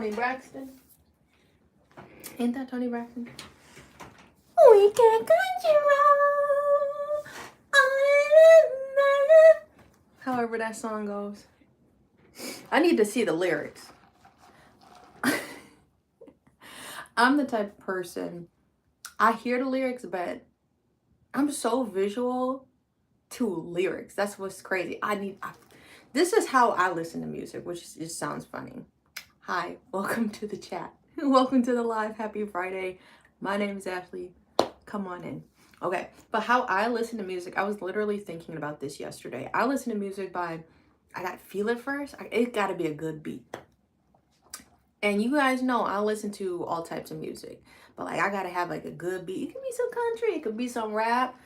Tony Braxton? Ain't that Tony Braxton? We can control. However that song goes. I need to see the lyrics. I'm the type of person, I hear the lyrics, but I'm so visual to lyrics. That's what's crazy. This is how I listen to music, which just sounds funny. Hi, welcome to the chat. Welcome to the live. Happy Friday. My name is Ashlee. Come on in. Okay, but how I listen to music, I was literally thinking about this yesterday. I listen to music by, I gotta feel it first. It gotta be a good beat. And you guys know I listen to all types of music, but like I gotta have like a good beat. It could be some country, it could be some rap.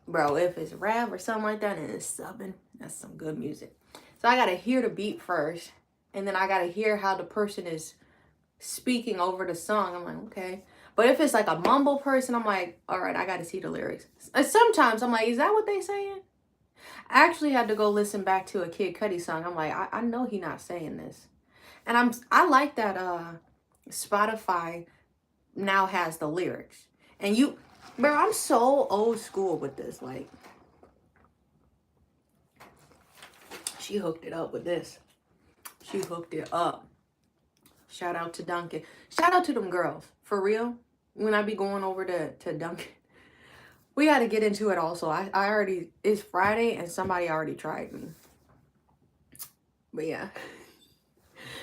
Bro, if it's rap or something like that and it's subbing, that's some good music. So I gotta hear the beat first, and then I gotta hear how the person is speaking over the song. I'm like, okay. But if it's like a mumble person, I'm like, all right, I gotta see the lyrics. And sometimes I'm like, is that what they saying? I actually had to go listen back to a Kid Cudi song. I'm like, I know he not saying this. And I like that Spotify now has the lyrics. And bro, I'm so old school with this. Like, she hooked it up with this. She hooked it up. Shout out to Duncan. Shout out to them girls. For real. When I be going over to Duncan. We got to get into it also. I already, it's Friday and somebody already tried me. But yeah.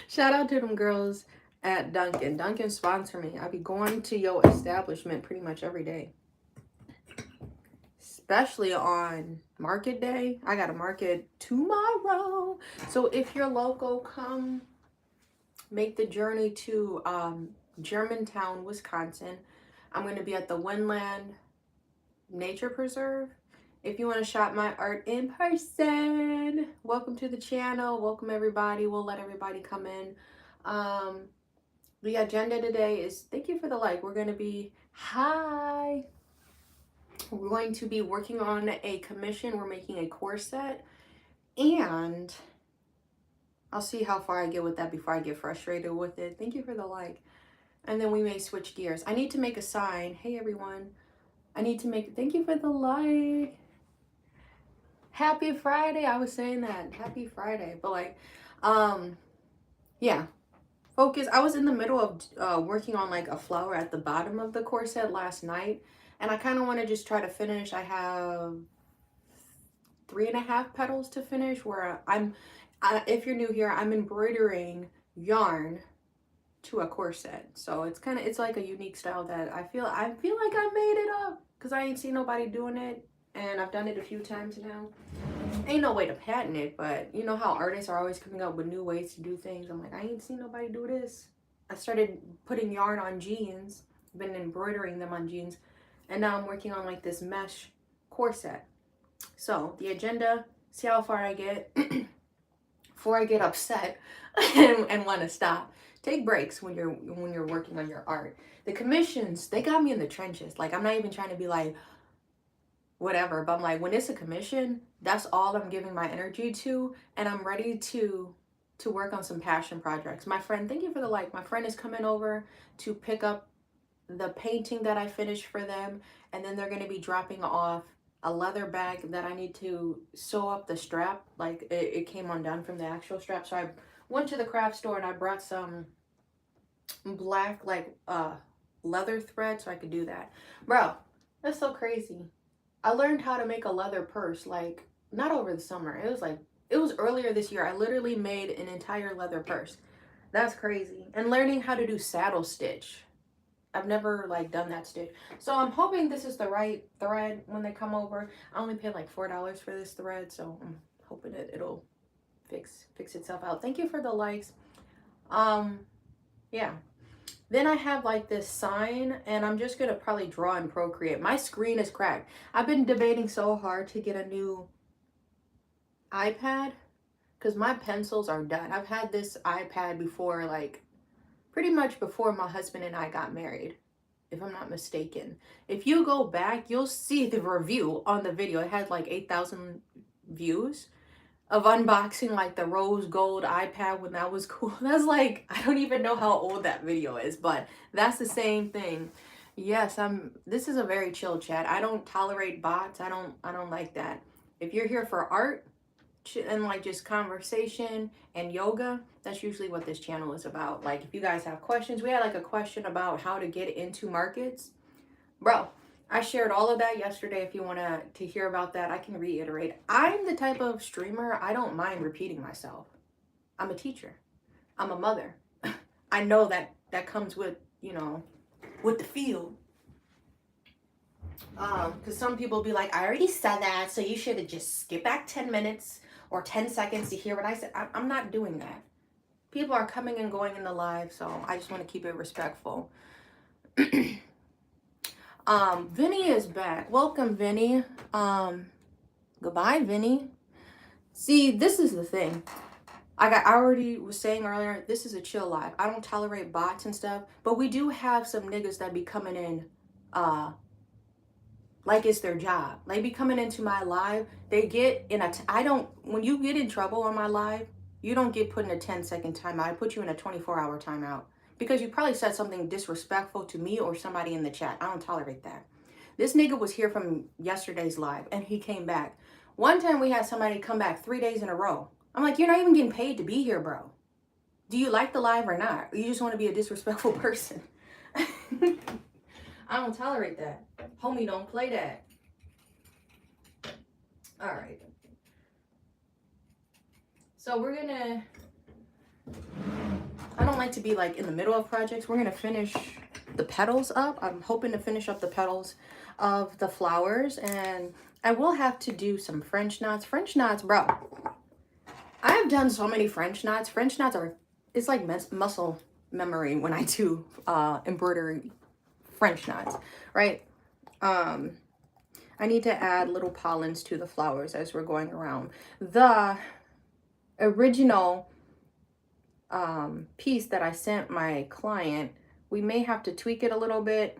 Shout out to them girls at Duncan. Duncan sponsor me. I be going to your establishment pretty much every day. Especially on market day. I got a market tomorrow. So if you're local, come make the journey to Germantown, Wisconsin. I'm going to be at the Winland Nature Preserve. If you want to shop my art in person, welcome to the channel. Welcome everybody. We'll let everybody come in. The agenda today is, thank you for the like. We're going to be, hi. We're going to be working on a commission. We're making a corset. And I'll see how far I get with that before I get frustrated with it. Thank you for the like. And then we may switch gears. I need to make a sign. Hey, everyone. I need to make, thank you for the like. Happy Friday. I was saying that. Happy Friday. But like, yeah. Focus. I was in the middle of working on like a flower at the bottom of the corset last night. And I kind of want to just try to finish. I have 3.5 petals to finish where if you're new here, I'm embroidering yarn to a corset. So it's like a unique style that I feel like I made it up because I ain't seen nobody doing it. And I've done it a few times now. Ain't no way to patent it, but you know how artists are always coming up with new ways to do things. I'm like, I ain't seen nobody do this. I started putting yarn on jeans, been embroidering them on jeans, and now I'm working on like this mesh corset. So the agenda, see how far I get before I get upset and want to stop. Take breaks when you're working on your art. The commissions, they got me in the trenches. Like, I'm not even trying to be like whatever, but I'm like, when it's a commission, that's all I'm giving my energy to, and I'm ready to work on some passion projects. My friend, thank you for the like. My friend is coming over to pick up the painting that I finished for them, and then they're going to be dropping off a leather bag that I need to sew up the strap. Like, it came undone from the actual strap, so I went to the craft store and I brought some black like leather thread so I could do that. Bro, that's so crazy. I learned how to make a leather purse, like, not over the summer. It was earlier this year. I literally made an entire leather purse. That's crazy. And learning how to do saddle stitch. I've never like done that stitch. So I'm hoping this is the right thread when they come over. I only paid like $4 for this thread, so I'm hoping it'll fix itself out. Thank you for the likes. Yeah. Then I have like this sign, and I'm just gonna probably draw in Procreate. My screen is cracked. I've been debating so hard to get a new iPad because my pencils are done. I've had this iPad before, like pretty much before my husband and I got married, if I'm not mistaken. If you go back, you'll see the review on the video. It had like 8,000 views. of unboxing like the rose gold iPad when that was cool. That's like, I don't even know how old that video is, but that's the same thing. Yes, this is a very chill chat. I don't tolerate bots. I don't like that. If you're here for art and like just conversation and yoga, that's usually what this channel is about. Like if you guys have questions, we had like a question about how to get into markets. Bro, I shared all of that yesterday. If you want to hear about that, I can reiterate. I'm the type of streamer, I don't mind repeating myself. I'm a teacher. I'm a mother. I know that comes with, you know, with the field. Because some people be like, I already said that, so you should have just skip back 10 minutes or 10 seconds to hear what I said. I'm not doing that. People are coming and going in the live, so I just want to keep it respectful. Vinny is back. Welcome, Vinny. Goodbye, Vinny. See, this is the thing. I already was saying earlier, this is a chill live. I don't tolerate bots and stuff, but we do have some niggas that be coming in, like it's their job. They be coming into my live. They get in when you get in trouble on my live, you don't get put in a 10-second timeout. I put you in a 24-hour timeout because you probably said something disrespectful to me or somebody in the chat. I don't tolerate that. This nigga was here from yesterday's live and he came back. One time we had somebody come back 3 days in a row. I'm like, you're not even getting paid to be here, bro. Do you like the live or not? Or you just want to be a disrespectful person? I don't tolerate that. Homie, don't play that. All right. So we're gonna, I don't like to be like in the middle of projects. We're gonna finish the petals up. I'm hoping to finish up the petals of the flowers, and I will have to do some French knots. French knots, bro. I've done so many French knots. French knots are, it's like muscle memory when I do embroidery French knots, right? I need to add little pollens to the flowers as we're going around. The original piece that I sent my client, we may have to tweak it a little bit.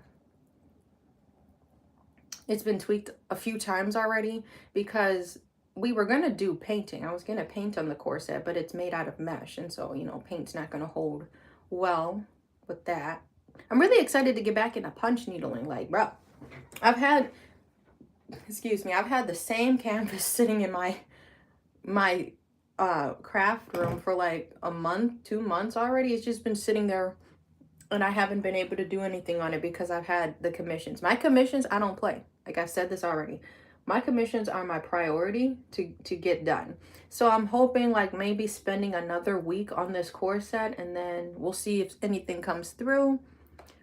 It's been tweaked a few times already because we were going to do painting. I was going to paint on the corset, but it's made out of mesh. And so, you know, paint's not going to hold well with that. I'm really excited to get back into punch needling. Like, bro, I've had the same canvas sitting in my craft room for like a month, 2 months already. It's just been sitting there and I haven't been able to do anything on it because I've had the commissions. My commissions, I don't play. Like I said this already. My commissions are my priority to get done. So I'm hoping like maybe spending another week on this corset and then we'll see if anything comes through.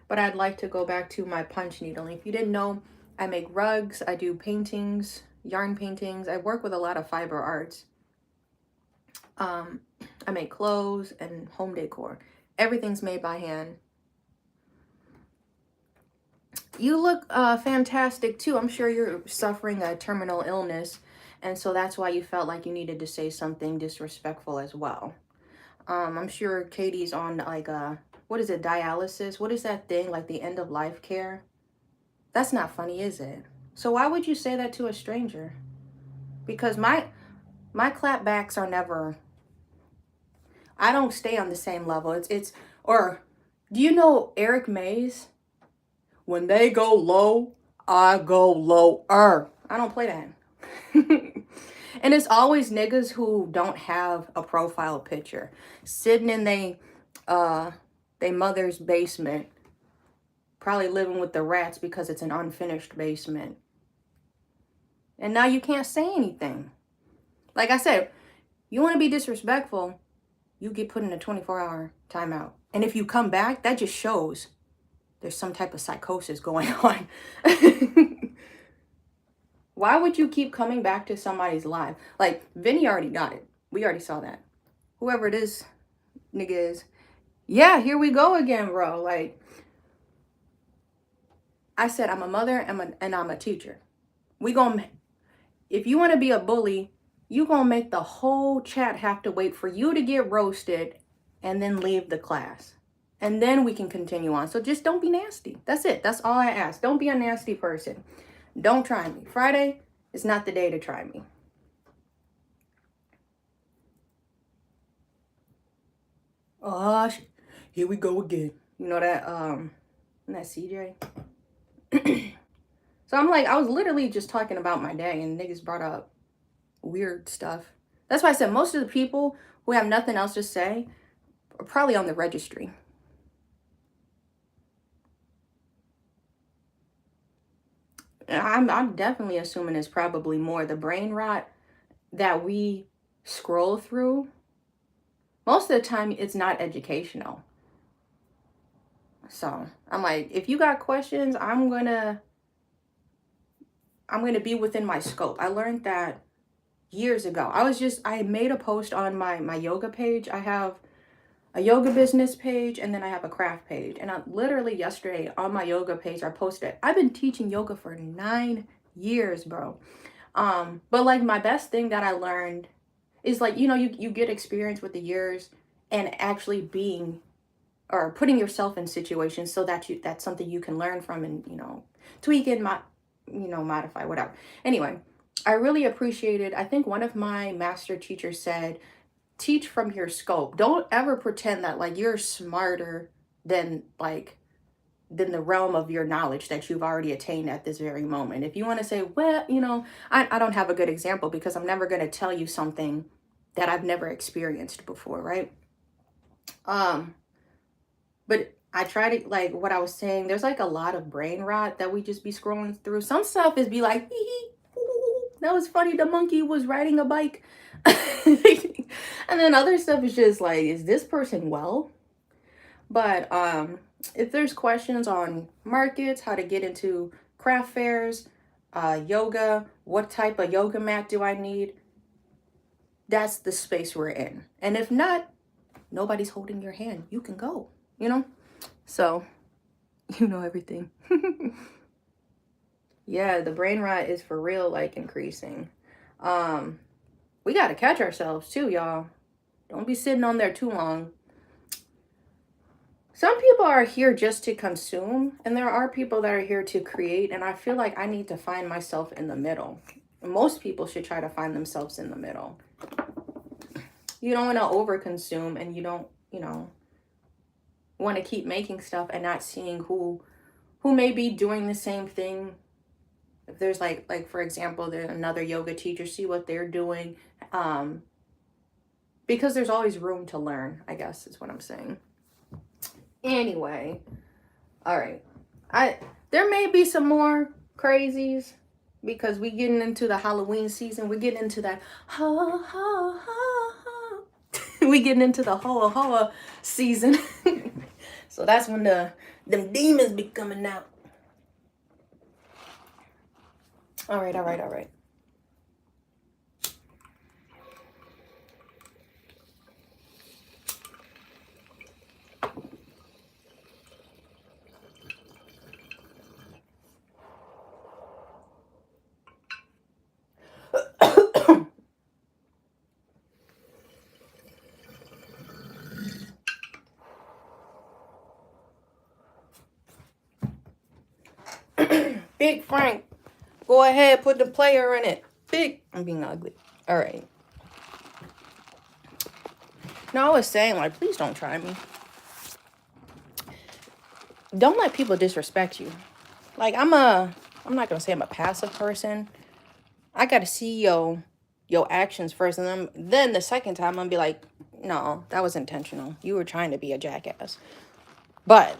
But I'd like to go back to my punch needling. If you didn't know, I make rugs, I do paintings, yarn paintings. I work with a lot of fiber arts. I make clothes and home decor. Everything's made by hand. You look fantastic too. I'm sure you're suffering a terminal illness, and so that's why you felt like you needed to say something disrespectful as well. I'm sure Katie's on like what is it, dialysis? What is that thing, like the end of life care? That's not funny, is it? So why would you say that to a stranger? Because my clapbacks are never, I don't stay on the same level. Or do you know Eric Mays? When they go low, I go lower. I don't play that. And it's always niggas who don't have a profile picture, sitting in they mother's basement, probably living with the rats because it's an unfinished basement. And now you can't say anything. Like I said, you want to be disrespectful, you get put in a 24-hour timeout. And if you come back, that just shows there's some type of psychosis going on. Why would you keep coming back to somebody's live? Like, Vinny already got it. We already saw that. Whoever it is, nigga is. Yeah, here we go again, bro. Like, I said, I'm a mother and I'm a teacher. If you want to be a bully, you gonna make the whole chat have to wait for you to get roasted and then leave the class. And then we can continue on. So just don't be nasty. That's it. That's all I ask. Don't be a nasty person. Don't try me. Friday is not the day to try me. Oh, here we go again. You know that CJ. So I'm like, I was literally just talking about my day, and niggas brought up weird stuff. That's why I said most of the people who have nothing else to say are probably on the registry. I'm definitely assuming it's probably more the brain rot that we scroll through. Most of the time, it's not educational. So I'm like, if you got questions, I'm gonna be within my scope. I learned that years ago. I made a post on my yoga page. I have a yoga business page, and then I have a craft page. And I literally yesterday on my yoga page, I posted, I've been teaching yoga for 9 years, bro. But like my best thing that I learned is like, you get experience with the years and actually being or putting yourself in situations so that that's something you can learn from and, tweak and modify, whatever. Anyway, I really appreciated, I think one of my master teachers said, teach from your scope. Don't ever pretend that like you're smarter than the realm of your knowledge that you've already attained at this very moment. If you want to say, well, I don't have a good example because I'm never going to tell you something that I've never experienced before, right? But I try to, like what I was saying, there's like a lot of brain rot that we just be scrolling through. Some stuff is be like, hee hee, that was funny. The monkey was riding a bike. And then other stuff is just like, is this person well? But if there's questions on markets, how to get into craft fairs, yoga, what type of yoga mat do I need? That's the space we're in. And if not, nobody's holding your hand. You can go, So, everything. Yeah, the brain rot is for real, like increasing. We got to catch ourselves too, y'all. Don't be sitting on there too long. Some people are here just to consume, and there are people that are here to create, and I feel like I need to find myself in the middle. Most people should try to find themselves in the middle. You don't want to overconsume, and you don't, want to keep making stuff and not seeing who may be doing the same thing. If there's like for example, there's another yoga teacher, see what they're doing, because there's always room to learn, I guess is what I'm saying. Anyway, all right, there may be some more crazies because we getting into the Halloween season. We're getting into that ha ha ha ha. We getting into the hoa hoa season. So that's when them demons be coming out. All right. Big Frank, go ahead, put the player in it. Big, I'm being ugly. All right. No, I was saying, like, please don't try me. Don't let people disrespect you. Like, I'm not gonna say I'm a passive person. I gotta see your actions first, and then the second time I'm gonna be like, no, that was intentional. You were trying to be a jackass. But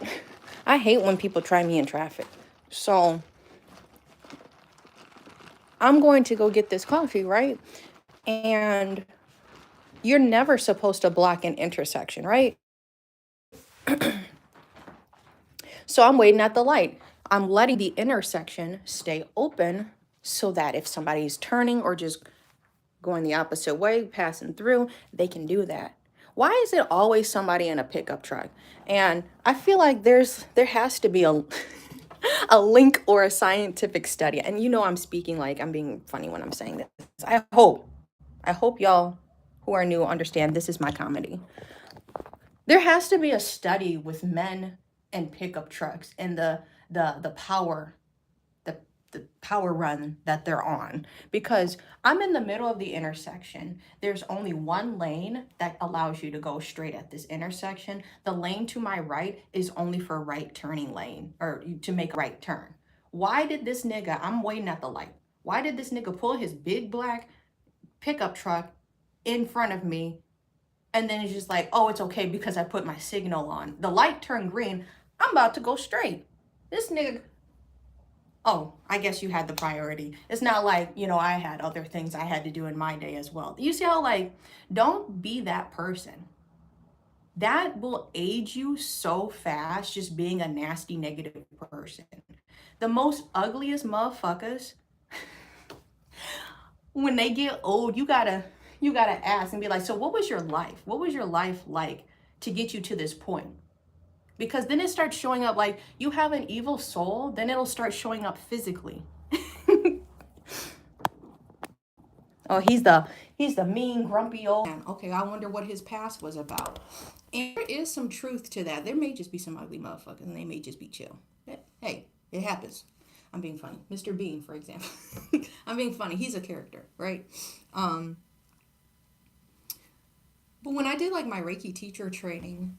I hate when people try me in traffic. So I'm going to go get this coffee, right? And you're never supposed to block an intersection, right? So I'm waiting at the light. I'm letting the intersection stay open so that if somebody's turning or just going the opposite way, passing through, they can do that. Why is it always somebody in a pickup truck? And I feel like there has to be a a link or a scientific study. And I'm speaking like I'm being funny when I'm saying this. I hope y'all who are new understand this is my comedy. There has to be a study with men and pickup trucks and the power, the power run that they're on, because I'm in the middle of the intersection. There's only one lane that allows you to go straight at this intersection. The lane to my right is only for right turning lane, or to make a right turn. Why did this nigga, I'm waiting at the light, why did this nigga pull his big black pickup truck in front of me, and then it's just like, oh, it's okay because I put my signal on. The light turned green. I'm about to go straight. This nigga, oh, I guess you had the priority. It's not like, I had other things I had to do in my day as well. You see how, like, don't be that person. That will age you so fast, just being a nasty, negative person. The most ugliest motherfuckers, when they get old, you gotta ask and be like, so what was your life? What was your life like to get you to this point? Because then it starts showing up, like you have an evil soul, then it'll start showing up physically. Oh, he's the mean, grumpy old man. Okay, I wonder what his past was about. And there is some truth to that. There may just be some ugly motherfuckers, and they may just be chill. Hey, it happens. I'm being funny. Mr. Bean, for example. I'm being funny. He's a character, right? But when I did like my Reiki teacher training,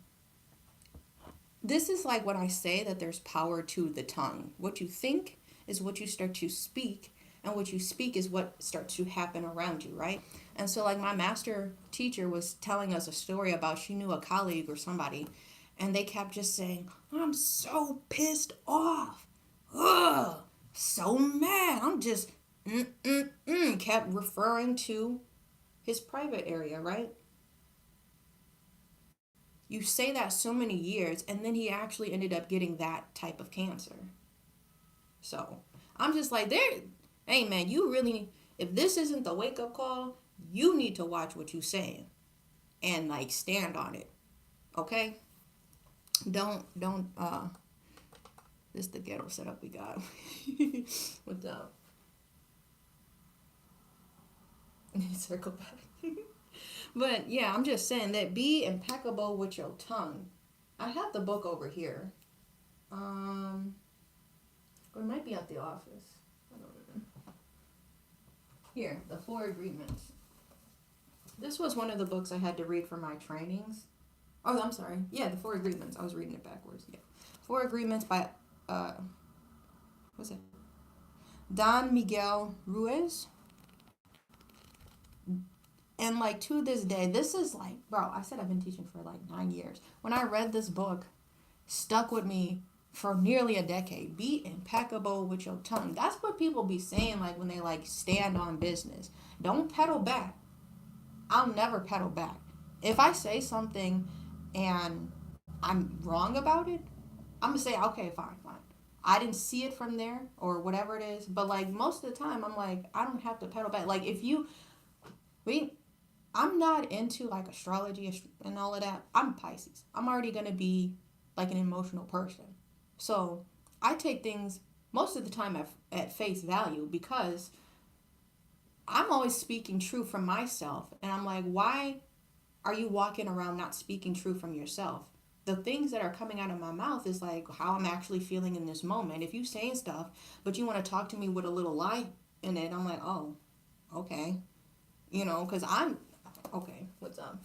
this is like what I say, that there's power to the tongue. What you think is what you start to speak, and what you speak is what starts to happen around you, right? And so like my master teacher was telling us a story about, she knew a colleague or somebody, and they kept just saying, I'm so pissed off. Ugh, so mad. I'm just, kept referring to his private area, right? You say that so many years, and then he actually ended up getting that type of cancer. So I'm just like, hey man, you really, if this isn't the wake up call, you need to watch what you're saying and like stand on it. Okay? Don't this is the ghetto setup we got. What's up? Circle back. But yeah, I'm just saying that be impeccable with your tongue. I have the book over here. Or it might be at the office. I don't know. Here, the 4 Agreements. This was one of the books I had to read for my trainings. Oh, I'm sorry. Yeah, the 4 Agreements. I was reading it backwards. Yeah. 4 Agreements by, what's it? Don Miguel Ruiz. And like to this day, this is like, bro, I said I've been teaching for like 9 years. When I read this book, stuck with me for nearly a decade. Be impeccable with your tongue. That's what people be saying, like when they like stand on business. Don't pedal back. I'll never pedal back. If I say something and I'm wrong about it, I'm gonna say, okay, fine. I didn't see it from there or whatever it is. But like most of the time, I'm like, I don't have to pedal back. Like if you, I'm not into like astrology and all of that. I'm Pisces. I'm already gonna be like an emotional person. So I take things most of the time at face value, because I'm always speaking true from myself. And I'm like, why are you walking around not speaking true from yourself? The things that are coming out of my mouth is like how I'm actually feeling in this moment. If you saying stuff, but you want to talk to me with a little lie in it, I'm like, oh, okay. Because I'm, okay, what's up?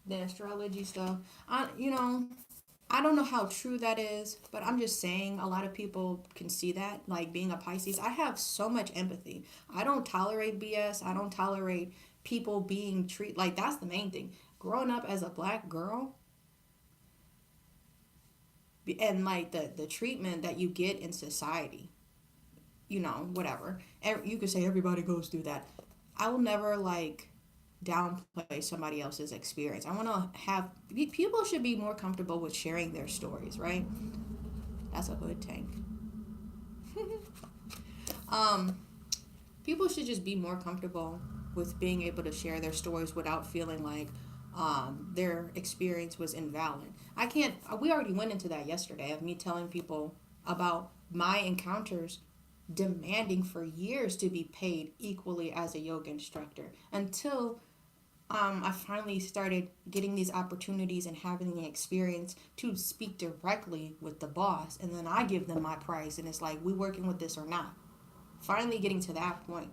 The astrology stuff. I don't know how true that is, but I'm just saying a lot of people can see that. Like being a Pisces, I have so much empathy. I don't tolerate BS. I don't tolerate people being treated like, that's the main thing. Growing up as a black girl, and like the treatment that you get in society, whatever. You could say everybody goes through that. I will never like downplay somebody else's experience. I want to have people should be more comfortable with sharing their stories, right? That's a hood tank. um, People should just be more comfortable with being able to share their stories without feeling like their experience was invalid. I can't. We already went into that yesterday of me telling people about my encounters demanding for years to be paid equally as a yoga instructor until I finally started getting these opportunities and having the experience to speak directly with the boss, and then I give them my price, and it's like, we working with this or not? Finally getting to that point.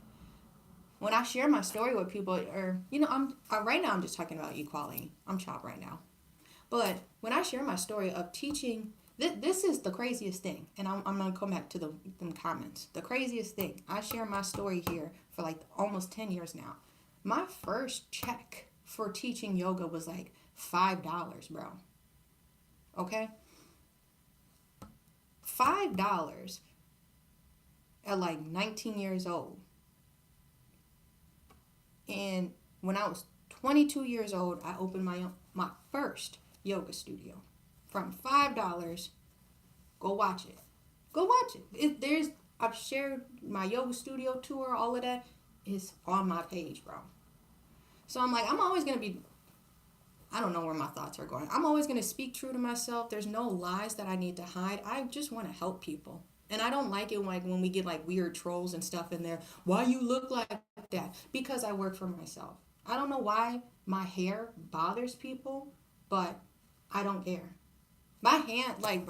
When I share my story with people, or right now I'm just talking about equality. I'm chopped right now, but when I share my story of teaching, this is the craziest thing, and I'm gonna come back to the comments. The craziest thing, I share my story here for like almost 10 years now. My first check for teaching yoga was like $5, bro. Okay, $5 at like 19 years old, and when I was 22 years old, I opened my first yoga studio from $5. Go watch it. Go watch it. I've shared my yoga studio tour, all of that is on my page, bro. So I'm like, I'm always gonna be, I don't know where my thoughts are going. I'm always gonna speak true to myself. There's no lies that I need to hide. I just wanna help people. And I don't like it like when we get like weird trolls and stuff in there. Why you look like that? Because I work for myself. I don't know why my hair bothers people, but I don't care. My hand, like,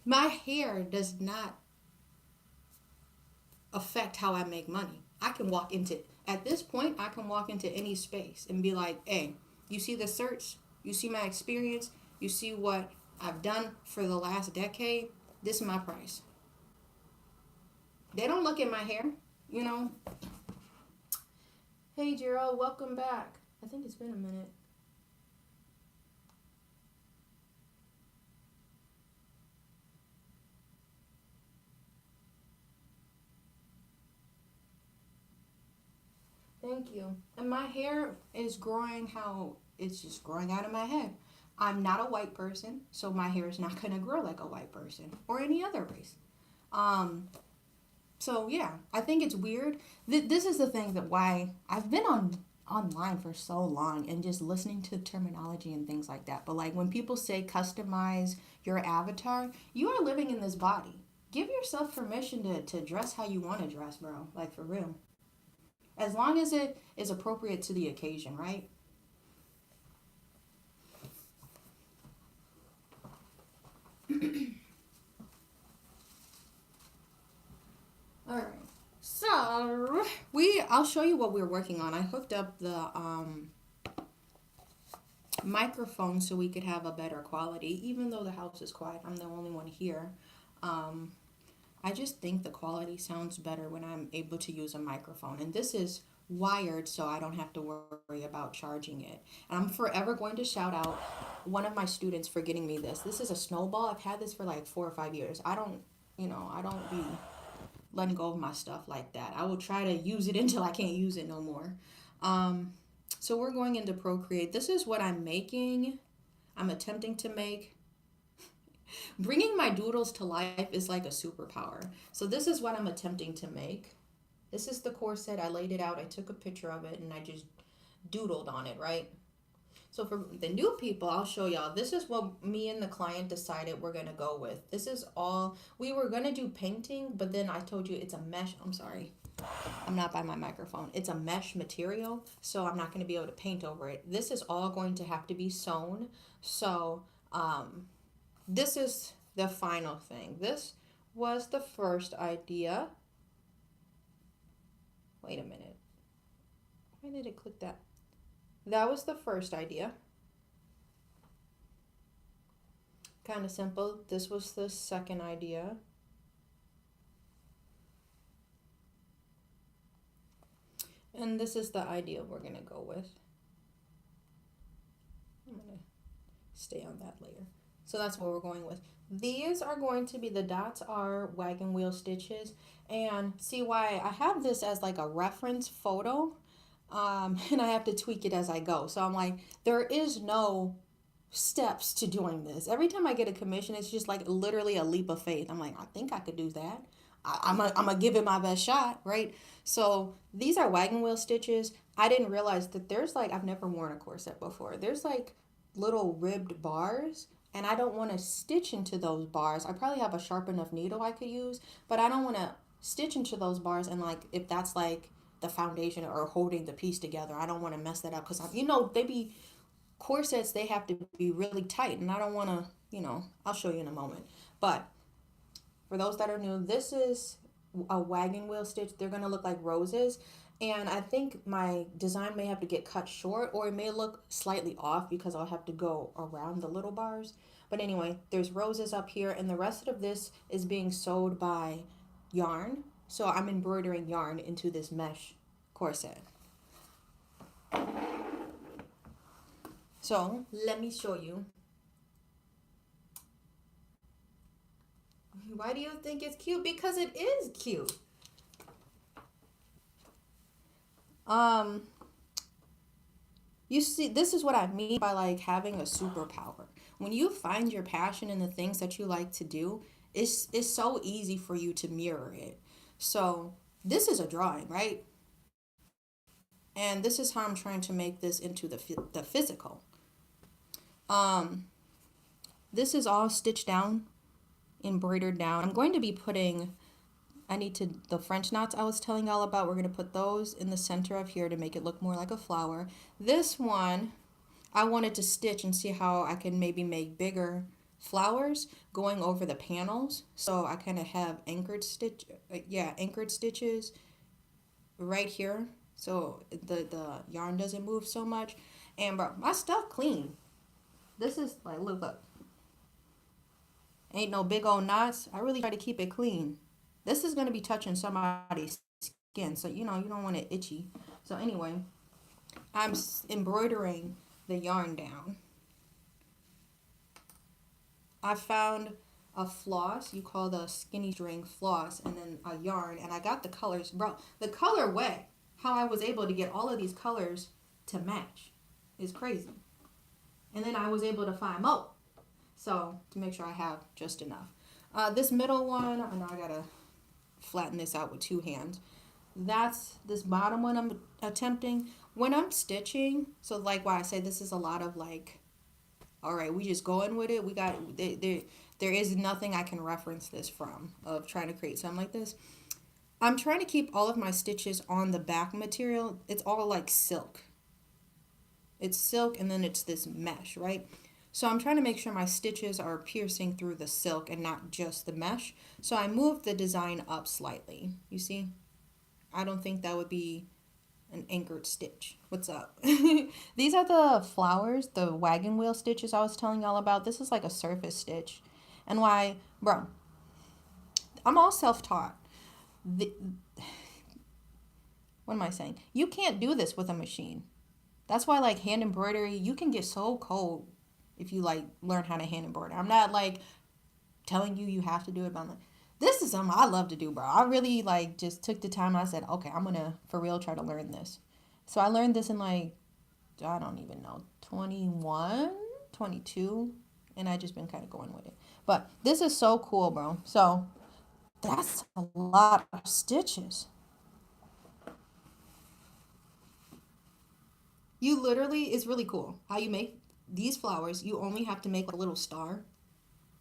my hair does not affect how I make money. At this point, I can walk into any space and be like, hey, you see the search? You see my experience? You see what I've done for the last decade? This is my price. They don't look at my hair, you know. Hey, Gerald, welcome back. I think it's been a minute. Thank you. And my hair is growing how it's just growing out of my head. I'm not a white person, so my hair is not gonna grow like a white person or any other race. Um, so yeah, I think it's weird. This is the thing that why I've been online for so long and just listening to terminology and things like that. But like when people say customize your avatar, you are living in this body. Give yourself permission to dress how you want to dress, bro. Like for real. As long as it is appropriate to the occasion, right? All right. So I'll show you what we're working on. I hooked up the microphone so we could have a better quality. Even though the house is quiet, I'm the only one here. Um, I just think the quality sounds better when I'm able to use a microphone. And this is wired so I don't have to worry about charging it. And I'm forever going to shout out one of my students for getting me this. This is a snowball. I've had this for like 4 or 5 years. I don't be letting go of my stuff like that. I will try to use it until I can't use it no more. Um, so we're going into Procreate. This is what I'm making. I'm attempting to make. Bringing my doodles to life is like a superpower. So this is what I'm attempting to make. This is the corset. I laid it out. I took a picture of it and I just doodled on it, right? So for the new people, I'll show y'all. This is what me and the client decided we're going to go with. This is all, we were going to do painting, but then I told you it's a mesh. I'm sorry. I'm not by my microphone. It's a mesh material, so I'm not going to be able to paint over it. This is all going to have to be sewn. So this is the final thing. This was the first idea. Wait a minute. Why did it click that? That was the first idea. Kind of simple. This was the second idea. And this is the idea we're going to go with. I'm going to stay on that layer. So that's what we're going with. These are going to be, the dots are wagon wheel stitches. And see why I have this as like a reference photo. And I have to tweak it as I go. So I'm like, there is no steps to doing this. Every time I get a commission, it's just like literally a leap of faith. I'm like, I think I could do that. I'm gonna give it my best shot, right? So these are wagon wheel stitches. I didn't realize that there's like, I've never worn a corset before. There's like little ribbed bars, and I don't want to stitch into those bars. I probably have a sharp enough needle I could use, but I don't want to stitch into those bars. And like, if that's like the foundation or holding the piece together. I don't want to mess that up because, they be corsets, they have to be really tight, and I don't want to, I'll show you in a moment. But for those that are new, this is a wagon wheel stitch. They're going to look like roses. And I think my design may have to get cut short, or it may look slightly off because I'll have to go around the little bars. But anyway, there's roses up here, and the rest of this is being sewed by yarn. So I'm embroidering yarn into this mesh corset. So let me show you. Why do you think it's cute? Because it is cute. You see, this is what I mean by like having a superpower. When you find your passion in the things that you like to do, it's so easy for you to mirror it. So this is a drawing, right? And this is how I'm trying to make this into the physical. This is all stitched down, embroidered down. I'm going to be putting, the French knots I was telling y'all about, we're going to put those in the center of here to make it look more like a flower. This one, I wanted to stitch and see how I can maybe make bigger flowers going over the panels. So I kind of have anchored stitches right here. So the yarn doesn't move so much. And bro, my stuff clean. This is like, look. Ain't no big old knots. I really try to keep it clean. This is going to be touching somebody's skin, so you don't want it itchy. So anyway, I'm embroidering the yarn down. I found a floss, you call the skinny string floss, and then a yarn, and I got the colors. Bro, the colorway, how I was able to get all of these colors to match is crazy. And then I was able to find more. So to make sure I have just enough. This middle one, I know I gotta flatten this out with two hands. That's this bottom one I'm attempting. When I'm stitching, so like why I say this is a lot of like, all right, we just going with it. We got, there is nothing I can reference this from of trying to create something like this. I'm trying to keep all of my stitches on the back material. It's all like silk. It's silk and then it's this mesh, right? So I'm trying to make sure my stitches are piercing through the silk and not just the mesh. So I moved the design up slightly. You see? I don't think that would be an anchored stitch. What's up? These are the flowers, the wagon wheel stitches I was telling y'all about. This is like a surface stitch. And why, bro, I'm all self-taught. What am I saying? You can't do this with a machine. That's why like hand embroidery, you can get so cold if you like learn how to hand embroider. I'm not like telling you have to do it, but I'm like, this is something I love to do, bro. I really like just took the time. I said, okay, I'm gonna for real try to learn this. So I learned this in like, I don't even know, 21, 22, and I just been kind of going with it. But this is so cool, bro. So that's a lot of stitches. You literally, it's really cool how you make these flowers. You only have to make a little star.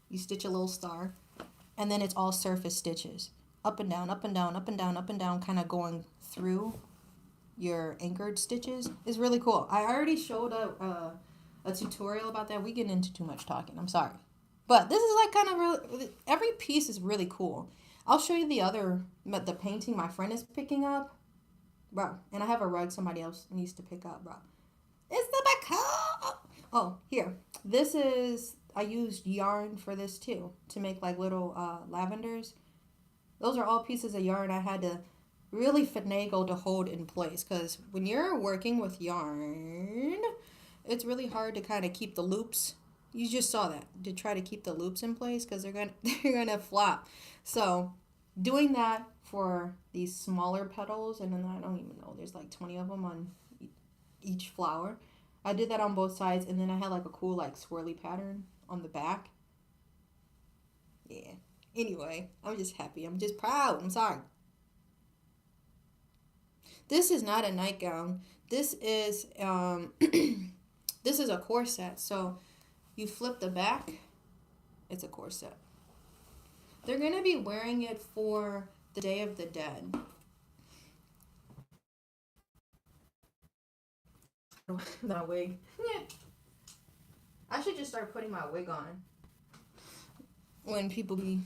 You stitch a little star, and then it's all surface stitches. Up and down, up and down, up and down, up and down, kind of going through your anchored stitches. Is really cool. I already showed a tutorial about that. We get into too much talking. I'm sorry. But this is like kind of really, every piece is really cool. I'll show you the painting my friend is picking up. Bro, and I have a rug somebody else needs to pick up, bro. It's the back. Oh, here. This is, I used yarn for this too, to make like little lavenders. Those are all pieces of yarn I had to really finagle to hold in place, because when you're working with yarn, it's really hard to kind of keep the loops. You just saw that, to try to keep the loops in place, because they're gonna flop. So doing that for these smaller petals, and then I don't even know, there's like 20 of them on each flower. I did that on both sides, and then I had like a cool like swirly pattern on the back. Yeah. Anyway, I'm just happy. I'm just proud. I'm sorry. This is not a nightgown. This is this is a corset. So you flip the back, it's a corset. They're gonna be wearing it for the Day of the Dead. my wig. Yeah. I should just start putting my wig on when people be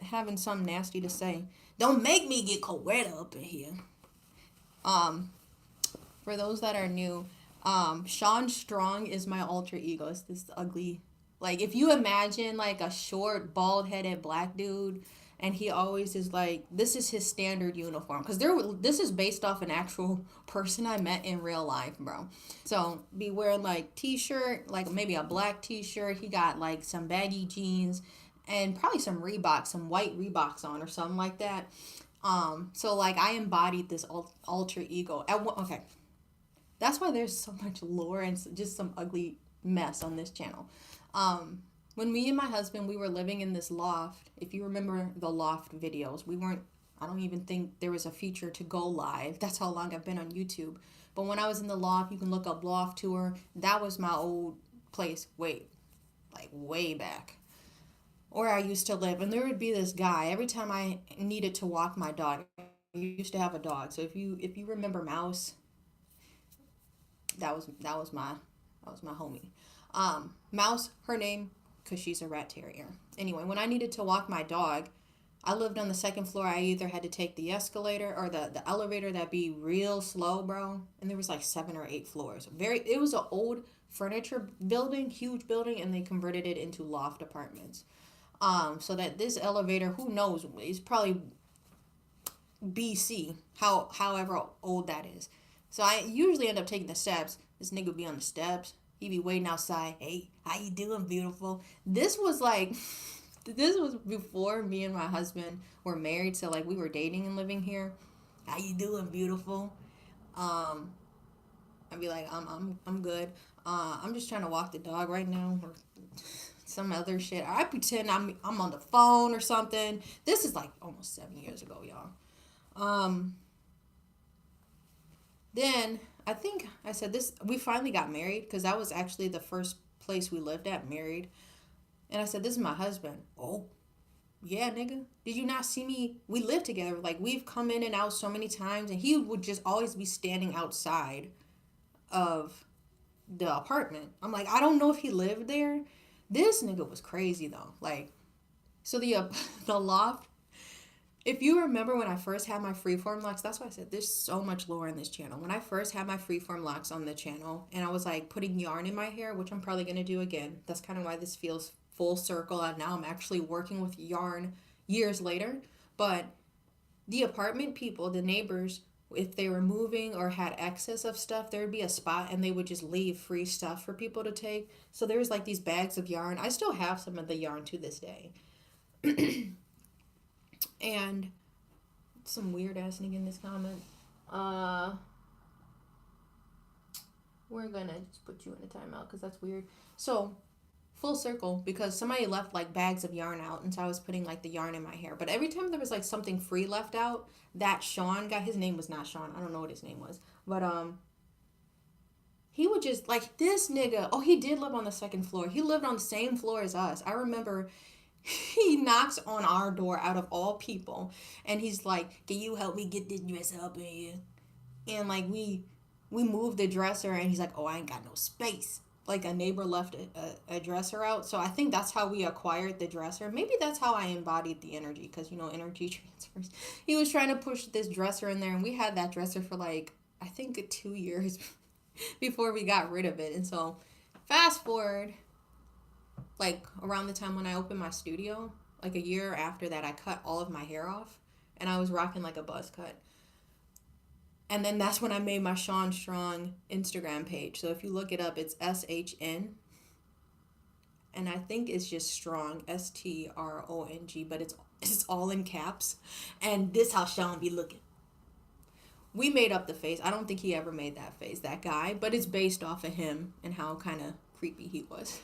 having something nasty to say. Don't make me get Coretta up in here. Um, for those that are new, Sean Strong is my alter ego. It's this ugly, like if you imagine like a short, bald headed black dude, and he always is like, this is his standard uniform because this is based off an actual person I met in real life, bro. So be wearing like t-shirt, like maybe a black t-shirt. He got like some baggy jeans and probably some Reeboks, some white Reeboks on or something like that. So like I embodied this alter ego. Okay, that's why there's so much lore and just some ugly mess on this channel. When me and my husband, we were living in this loft. If you remember the loft videos, we weren't, I don't even think there was a feature to go live. That's how long I've been on YouTube. But when I was in the loft, you can look up loft tour. That was my old place, way back, where I used to live. And there would be this guy, every time I needed to walk my dog, I used to have a dog. So if you remember Mouse, that was my homie. Mouse, her name, because she's a rat terrier. Anyway, when I needed to walk my dog, I lived on the second floor. I either had to take the escalator or the elevator that'd be real slow, bro. And there was like 7 or 8 floors. It was an old furniture building, huge building, and they converted it into loft apartments. So that this elevator, who knows, is probably BC, however old that is. So I usually end up taking the steps. This nigga would be on the steps. He'd be waiting outside. Hey, how you doing, beautiful? This was before me and my husband were married. So like we were dating and living here. How you doing, beautiful? I'd be like, I'm good. I'm just trying to walk the dog right now, or some other shit. I pretend I'm on the phone or something. This is like almost 7 years ago, y'all. Then I think I said this. We finally got married because that was actually the first place we lived at, married. And I said, "This is my husband." Oh, yeah, nigga. Did you not see me? We lived together. Like we've come in and out so many times, and he would just always be standing outside of the apartment. I'm like, I don't know if he lived there. This nigga was crazy though. Like, so the loft. If you remember when I first had my freeform locks, that's why I said there's so much lore in this channel. When I first had my freeform locks on the channel and I was like putting yarn in my hair, which I'm probably going to do again. That's kind of why this feels full circle. And now I'm actually working with yarn years later. But the apartment people, the neighbors, if they were moving or had excess of stuff, there would be a spot and they would just leave free stuff for people to take. So there was like these bags of yarn. I still have some of the yarn to this day. And some weird ass nigga in this comment. We're gonna just put you in a timeout because that's weird. So full circle, because somebody left like bags of yarn out, and so I was putting like the yarn in my hair. But every time there was like something free left out, that Sean guy, his name was not Sean. I don't know what his name was, but he would just like this nigga. Oh, he did live on the second floor. He lived on the same floor as us. I remember. He knocks on our door out of all people, and he's like, "Can you help me get this dresser up in here?" And like we moved the dresser, and he's like, "Oh, I ain't got no space." Like a neighbor left a dresser out, so I think that's how we acquired the dresser. Maybe that's how I embodied the energy, because you know energy transfers. He was trying to push this dresser in there, and we had that dresser for like I think 2 years before we got rid of it. And so, fast forward. Like around the time when I opened my studio, like a year after that, I cut all of my hair off and I was rocking like a buzz cut. And then that's when I made my Sean Strong Instagram page. So if you look it up, it's SHN. And I think it's just Strong, STRONG, but it's all in caps. And this how Sean be looking. We made up the face. I don't think he ever made that face, that guy, but it's based off of him and how kind of creepy he was.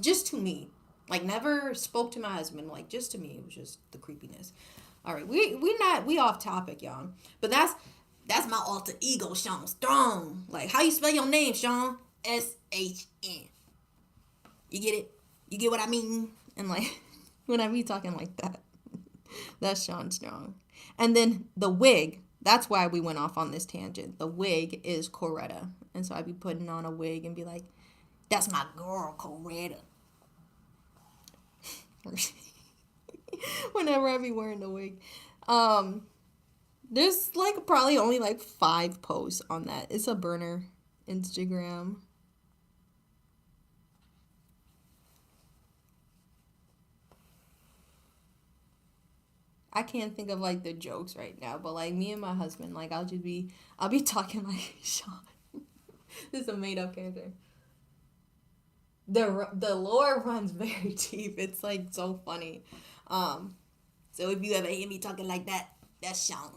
Just to me. Like never spoke to my husband. Like just to me, it was just the creepiness. All right, we off topic, y'all. But that's my alter ego, Sean Strong. Like how you spell your name, Sean? SHN. You get it? You get what I mean? And like when I be talking like that, that's Sean Strong. And then the wig. That's why we went off on this tangent. The wig is Coretta. And so I'd be putting on a wig and be like, that's my girl, Coretta. Whenever I be wearing the wig. There's like probably only like 5 posts on that. It's a burner Instagram. I can't think of like the jokes right now, but like me and my husband, like I'll be talking like Sean. This is a made up character. The lore runs very deep. It's like so funny. So if you ever hear me talking like that, that's Sean.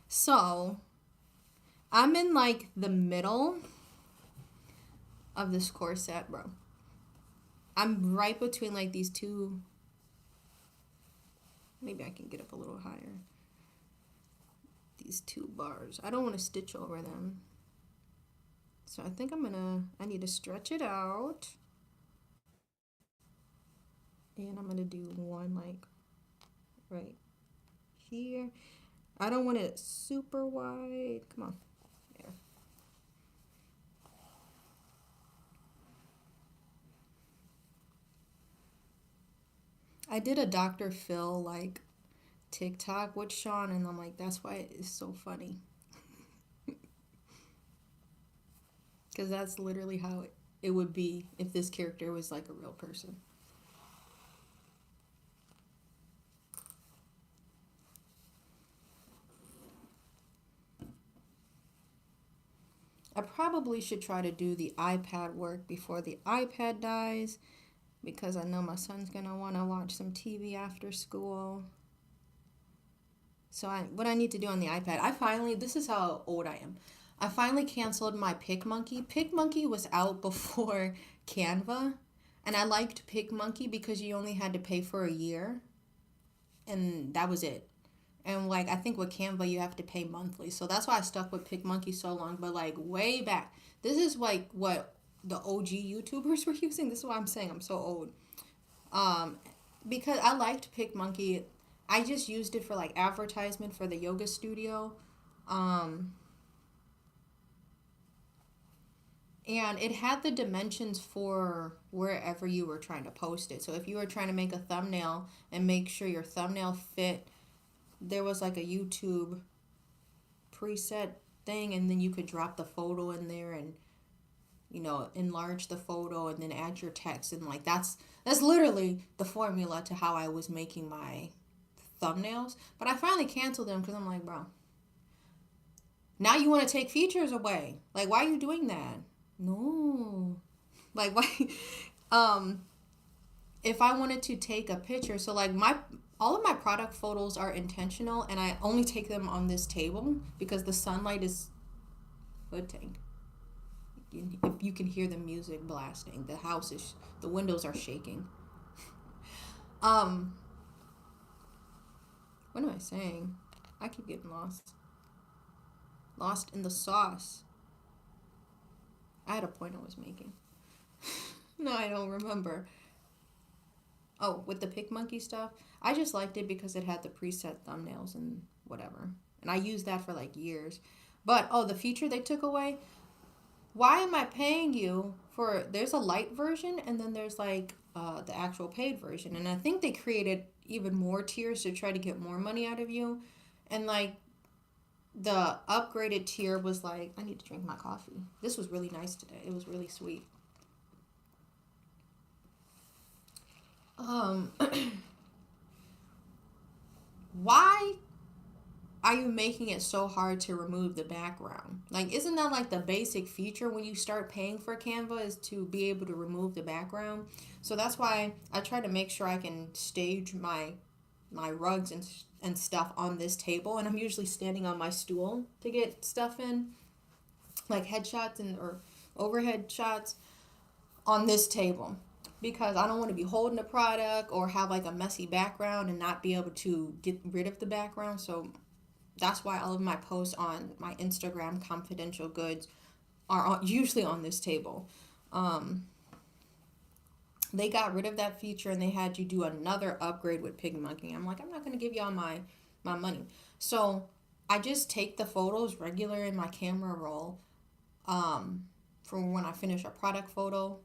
So I'm in like the middle of this corset, bro. I'm right between like these two. Maybe I can get up a little higher. These 2 bars. I don't want to stitch over them. So I think I need to stretch it out. And I'm going to do one like right here. I don't want it super wide. Come on. There. I did a Dr. Phil like TikTok with Sean, and I'm like, that's why it's so funny. Because that's literally how it would be if this character was like a real person. I probably should try to do the iPad work before the iPad dies, because I know my son's going to want to watch some TV after school. So what I need to do on the iPad, this is how old I am. I finally canceled my PicMonkey. PicMonkey was out before Canva, and I liked PicMonkey because you only had to pay for a year, and that was it. And like I think with Canva you have to pay monthly, so that's why I stuck with PicMonkey so long. But like way back, this is like what the OG YouTubers were using. This is why I'm saying I'm so old. Because I liked PicMonkey. I just used it for like advertisement for the yoga studio. And it had the dimensions for wherever you were trying to post it. So if you were trying to make a thumbnail and make sure your thumbnail fit, there was like a YouTube preset thing, and then you could drop the photo in there and enlarge the photo and then add your text, and like that's literally the formula to how I was making my thumbnails. But I finally canceled them because I'm like, bro, now you want to take features away. Like, why are you doing that? No. Like, why? If I wanted to take a picture, so like all of my product photos are intentional, and I only take them on this table because the sunlight is hood tank. If you can hear the music blasting, the windows are shaking. What am I saying? I keep getting lost in the sauce. I had a point I was making. No, I don't remember. Oh, with the PicMonkey stuff, I just liked it because it had the preset thumbnails and whatever. And I used that for like years. But, the feature they took away, why am I paying you for, there's a light version and then there's like the actual paid version. And I think they created even more tiers to try to get more money out of you. And like the upgraded tier was like, I need to drink my coffee. This was really nice today. It was really sweet. Why are you making it so hard to remove the background? Like, isn't that like the basic feature when you start paying for Canva, is to be able to remove the background? So that's why I try to make sure I can stage my rugs and stuff on this table, and I'm usually standing on my stool to get stuff in, like headshots or overhead shots on this table, because I don't want to be holding a product or have like a messy background and not be able to get rid of the background. So that's why all of my posts on my Instagram confidential goods are usually on this table. They got rid of that feature and they had you do another upgrade with PicMonkey. I'm like, I'm not gonna give y'all my money. So I just take the photos regular in my camera roll, um, from when I finish a product photo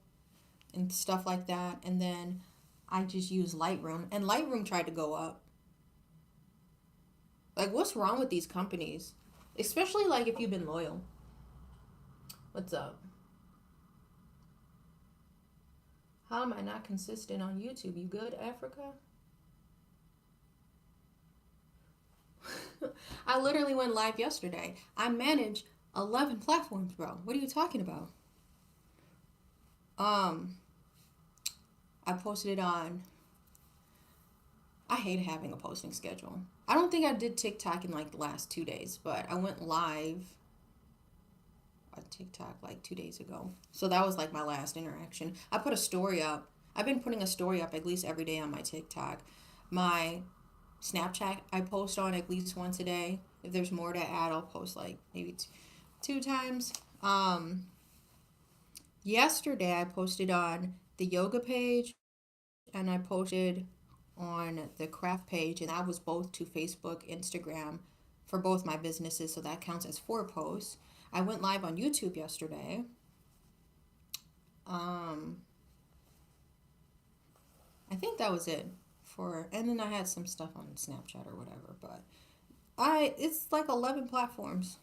and stuff like that, and then I just use Lightroom. And Lightroom tried to go up. Like, what's wrong with these companies? Especially like if you've been loyal. What's up? How am I not consistent on YouTube? You good, Africa? I literally went live yesterday. I manage 11 platforms, bro. What are you talking about? Um, I posted it on. I hate having a posting schedule. I don't think I did TikTok in like the last 2 days, but I went live on TikTok like 2 days ago. So that was like my last interaction. I put a story up. I've been putting a story up at least every day on my TikTok. My Snapchat, I post on at least once a day. If there's more to add, I'll post like maybe two times. Yesterday, I posted on the yoga page and I posted on the craft page, and that was both to Facebook, Instagram for both my businesses, so that counts as 4 posts. I went live on YouTube yesterday. Um, I think that was it for, and then I had some stuff on Snapchat or whatever, but it's like 11 platforms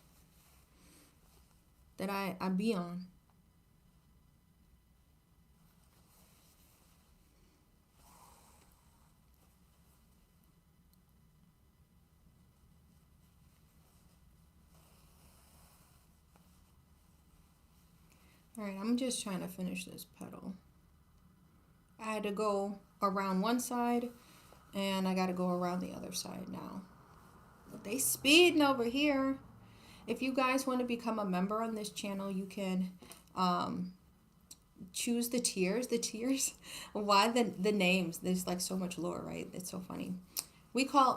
that I be on. All right, I'm just trying to finish this petal. I had to go around one side and I got to go around the other side now. But they speeding over here. If you guys want to become a member on this channel, you can choose the tiers. The tiers, why the names? There's like so much lore, right? It's so funny.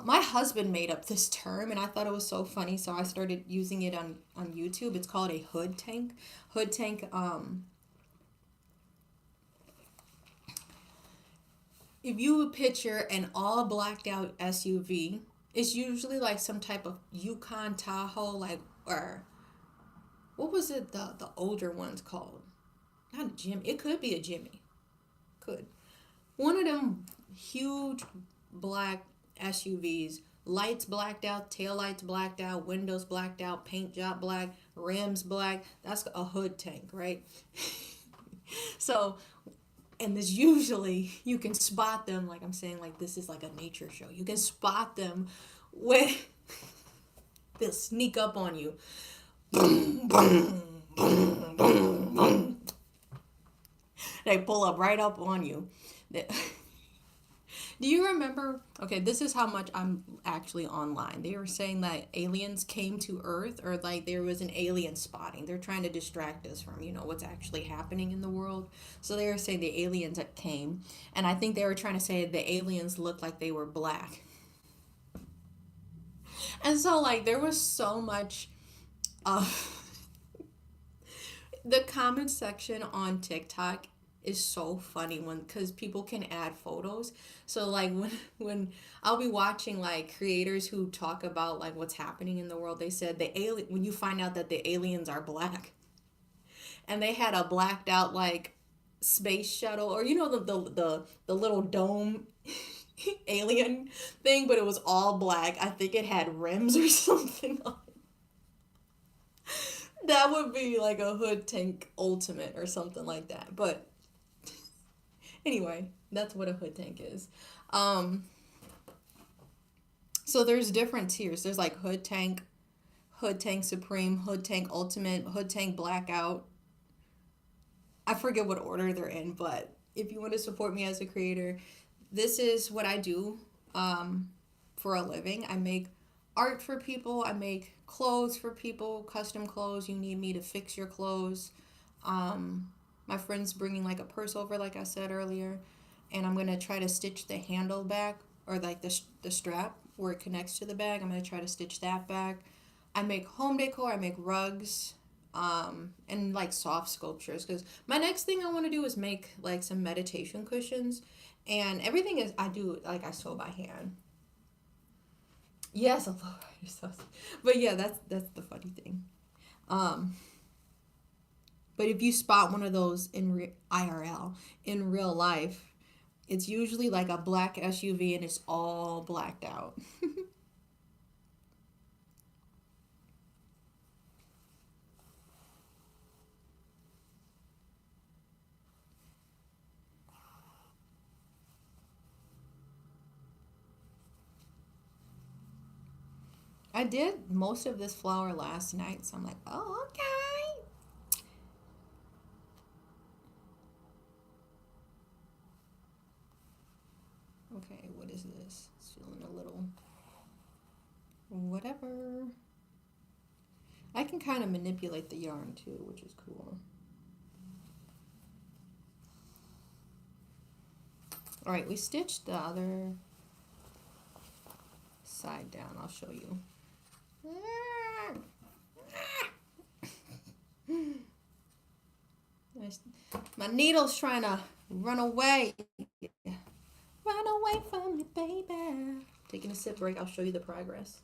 My husband made up this term and I thought it was so funny, so I started using it on YouTube. It's called a hood tank. Hood tank, if you picture an all blacked out SUV, it's usually like some type of Yukon Tahoe, like, or what was it, the older ones called? Not a Jimmy. It could be a Jimmy. Could. One of them huge black SUVs, lights blacked out, tail lights blacked out, windows blacked out, paint job black, rims black. That's a hood tank, right? So, and this usually you can spot them, like I'm saying, like this is like a nature show. You can spot them when they'll sneak up on you. Boom, boom, boom, boom, boom. They pull up right up on you. Do you remember? Okay, this is how much I'm actually online. They were saying that aliens came to Earth, or like there was an alien spotting. They're trying to distract us from, what's actually happening in the world. So they were saying the aliens that came, and I think they were trying to say the aliens looked like they were black. And so like there was so much of the comment section on TikTok is so funny because people can add photos. So like when I'll be watching like creators who talk about like what's happening in the world, they said when you find out that the aliens are black, and they had a blacked out like space shuttle, or the little dome alien thing, but it was all black. I think it had rims or something on it. That would be like a hood tank ultimate or something like that. But anyway, that's what a hood tank is. So there's different tiers. There's like hood tank supreme, hood tank ultimate, hood tank blackout. I forget what order they're in, but if you want to support me as a creator, this is what I do for a living. I make art for people. I make clothes for people, custom clothes. You need me to fix your clothes. My friend's bringing like a purse over, like I said earlier, and I'm gonna try to stitch the handle back, or like the strap where it connects to the bag. I'm gonna try to stitch that back. I make home decor. I make rugs. and like soft sculptures, because my next thing I want to do is make like some meditation cushions, and everything is I do like I sew by hand. Yes, I love yourself. But yeah, that's the funny thing. Um, but if you spot one of those in IRL in real life, it's usually like a black SUV and it's all blacked out. I did most of this flower last night, so I'm like, oh, okay. Okay, what is this? It's feeling a little whatever. I can kind of manipulate the yarn too, which is cool. All right, we stitched the other side down. I'll show you. My needle's trying to run away. Run away from me, baby. Taking a sip break. I'll show you the progress.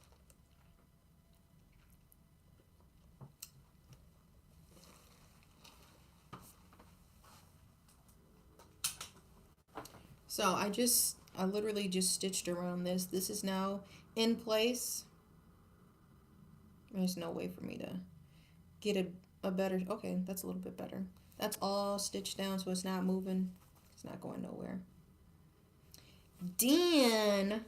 So I literally just stitched around this. This is now in place. There's no way for me to get a better, okay, that's a little bit better. That's all stitched down so it's not moving. It's not going nowhere. Then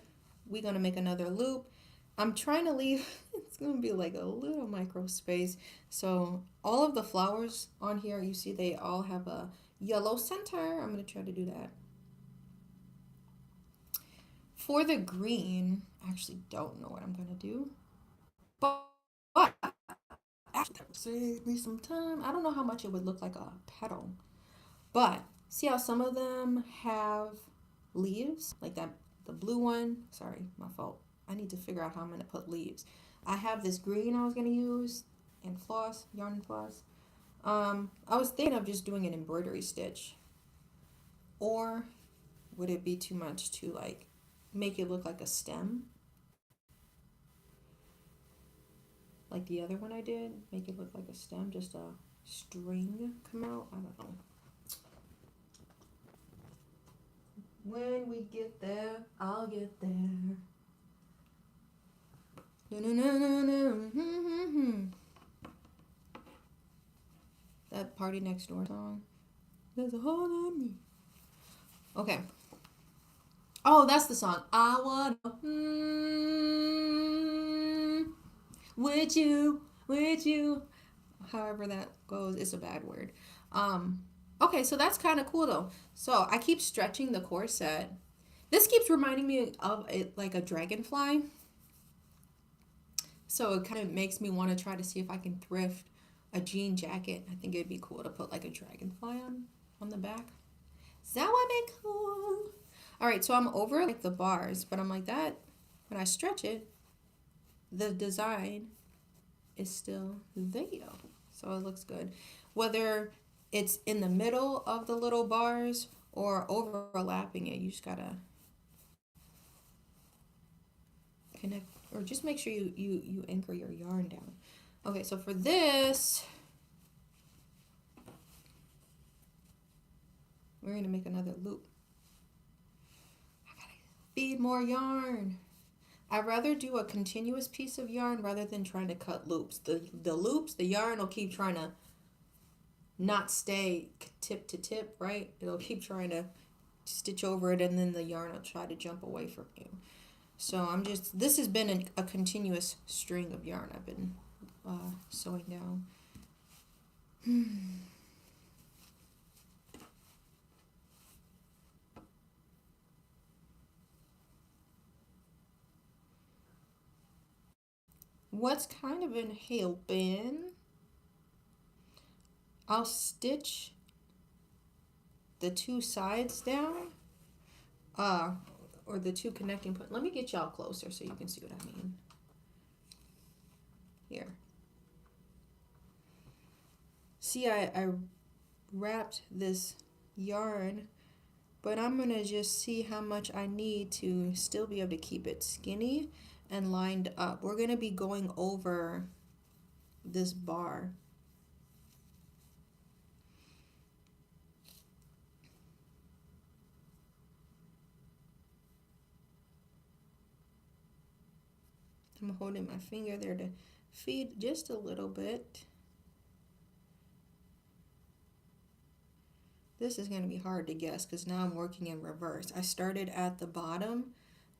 we're gonna make another loop. I'm trying to leave, it's gonna be like a little micro space. So all of the flowers on here, you see they all have a yellow center. I'm gonna try to do that. For the green, I actually don't know what I'm gonna do. But actually, that would save me some time. I don't know how much it would look like a petal. But see how some of them have leaves? Like that, the blue one. Sorry, my fault. I need to figure out how I'm going to put leaves. I have this green I was going to use and floss, yarn and floss. I was thinking of just doing an embroidery stitch. Or would it be too much to like make it look like a stem? Like the other one I did, make it look like a stem, just a string come out. I don't know. When we get there, I'll get there. That Party Next Door song. There's a hole on me. Okay. Oh, that's the song. I wanna with you. However that goes, it's a bad word. Okay, so that's kind of cool though. So I keep stretching the corset. This keeps reminding me of it like a dragonfly. So it kind of makes me want to try to see if I can thrift a jean jacket. I think it'd be cool to put like a dragonfly on the back. That would be cool. All right, so I'm over like the bars, but I'm like that when I stretch it, the design is still there. So it looks good. Whether it's in the middle of the little bars or overlapping it, you just gotta connect or just make sure you anchor your yarn down. Okay, so for this, we're gonna make another loop. I gotta feed more yarn. I'd rather do a continuous piece of yarn rather than trying to cut loops. The loops, the yarn will keep trying to not stay tip to tip, right? It'll keep trying to stitch over it and then the yarn will try to jump away from you. So this has been a continuous string of yarn I've been sewing down. What's kind of been helping, I'll stitch the two sides down, or the two connecting points. Let me get y'all closer so you can see what I mean. Here. See, I wrapped this yarn, but I'm going to just see how much I need to still be able to keep it skinny and lined up. We're going to be going over this bar. I'm holding my finger there to feed just a little bit. This is going to be hard to guess because now I'm working in reverse. I started at the bottom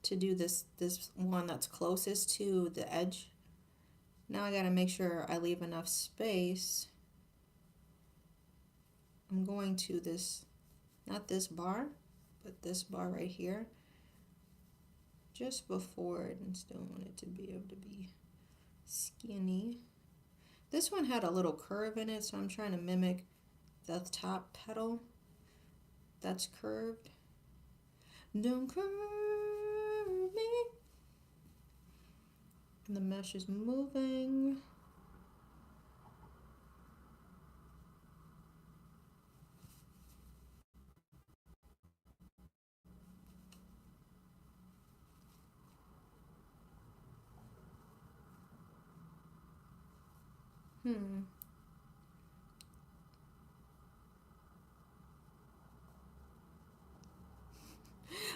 to do this one that's closest to the edge. Now I got to make sure I leave enough space. I'm going to this, not this bar, but this bar right here, just before it, and still want it to be able to be skinny. This one had a little curve in it, so I'm trying to mimic the top petal that's curved. Don't curve me. And the mesh is moving.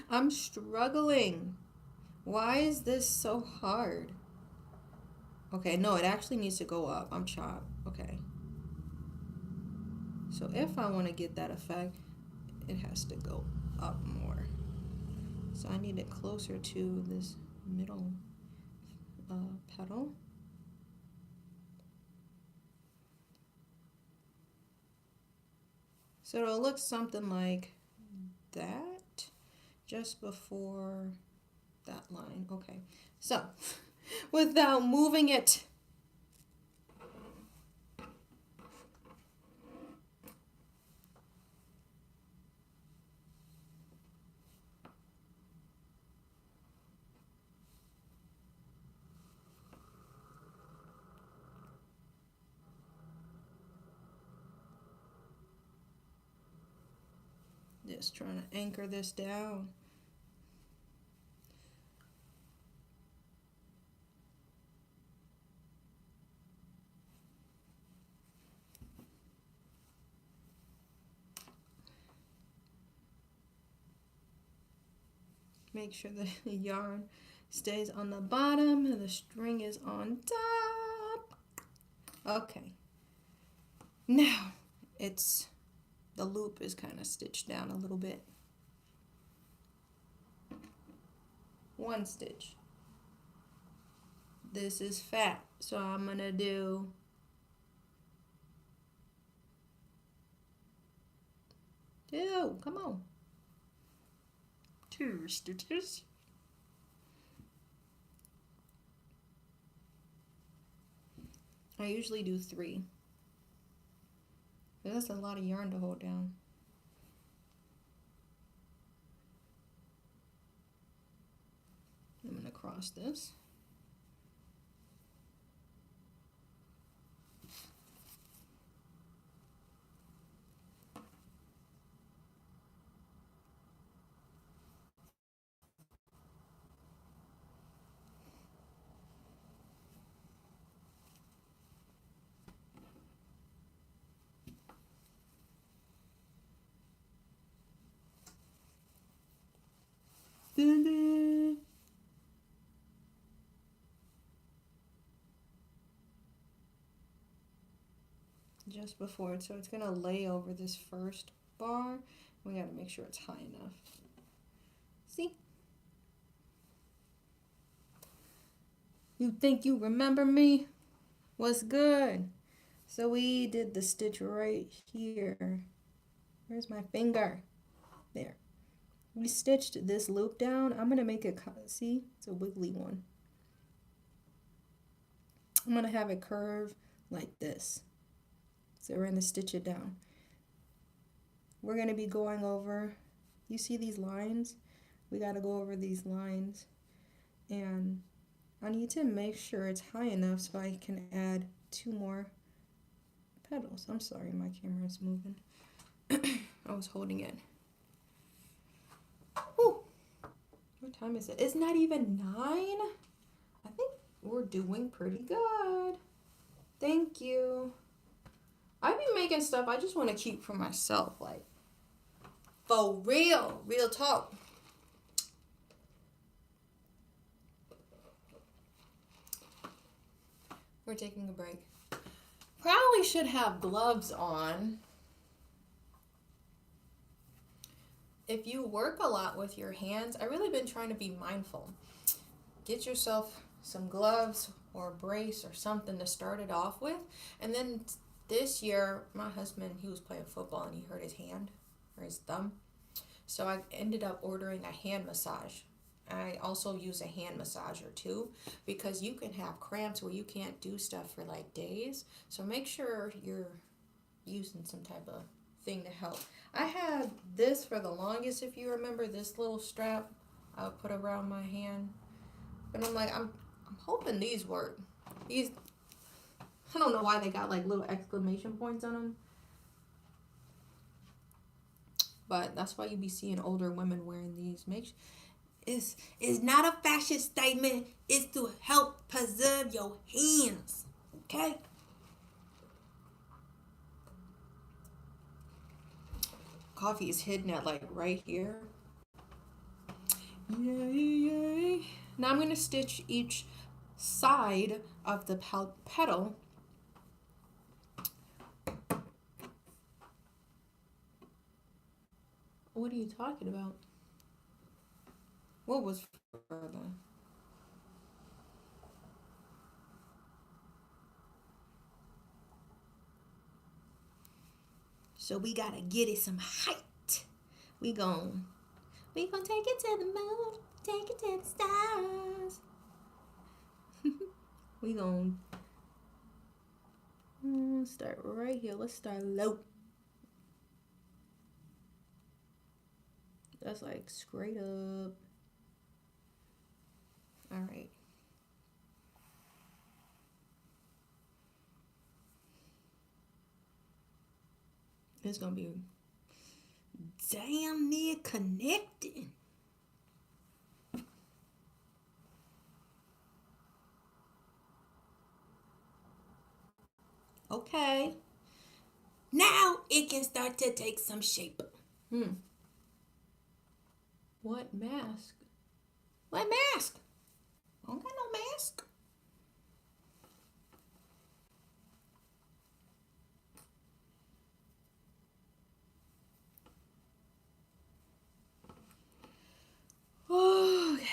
I'm struggling. Why is this so hard? Okay, no, it actually needs to go up. I'm chopped. Okay. So if I want to get that effect, it has to go up more. So I need it closer to this middle petal. So it'll look something like that just before that line. Okay, so without moving it, just trying to anchor this down. Make sure the yarn stays on the bottom and the string is on top. Okay. Now the loop is kind of stitched down a little bit. One stitch. This is fat, so I'm gonna do two. Come on. 2 stitches. I usually do 3. But that's a lot of yarn to hold down. I'm going to cross this. Just before it, so it's gonna lay over this first bar. We gotta make sure it's high enough. See? You think you remember me? What's good? So we did the stitch right here. Where's my finger? There. We stitched this loop down. I'm gonna make it, see, it's a wiggly one. I'm gonna have it curve like this. So we're gonna stitch it down. We're gonna be going over, you see these lines? We gotta go over these lines. And I need to make sure it's high enough so I can add 2 more petals. I'm sorry, my camera is moving. I was holding it. Ooh, what time is it? It's not even 9. I think we're doing pretty good. Thank you. I be making stuff I just want to keep for myself, like, for real talk. We're taking a break. Probably should have gloves on. If you work a lot with your hands, I really been trying to be mindful. Get yourself some gloves or a brace or something to start it off with. And then this year, my husband, he was playing football and he hurt his hand or his thumb. So I ended up ordering a hand massage. I also use a hand massager too, because you can have cramps where you can't do stuff for like days. So make sure you're using some type of thing to help. I had this for the longest, if you remember, this little strap I would put around my hand. But I'm like, I'm hoping these work. These, I don't know why they got like little exclamation points on them. But that's why you be seeing older women wearing these. It's not a fashion statement. It's to help preserve your hands. Okay? Coffee is hidden at like right here. Yay. Now I'm going to stitch each side of the petal. What are you talking about? What was further? So we gotta get it some height. We gon' take it to the moon, take it to the stars. We gon' start right here. Let's start low. That's like straight up. All right. It's gonna be damn near connected. Okay. Now it can start to take some shape. What mask? What mask? I don't got no mask. Okay.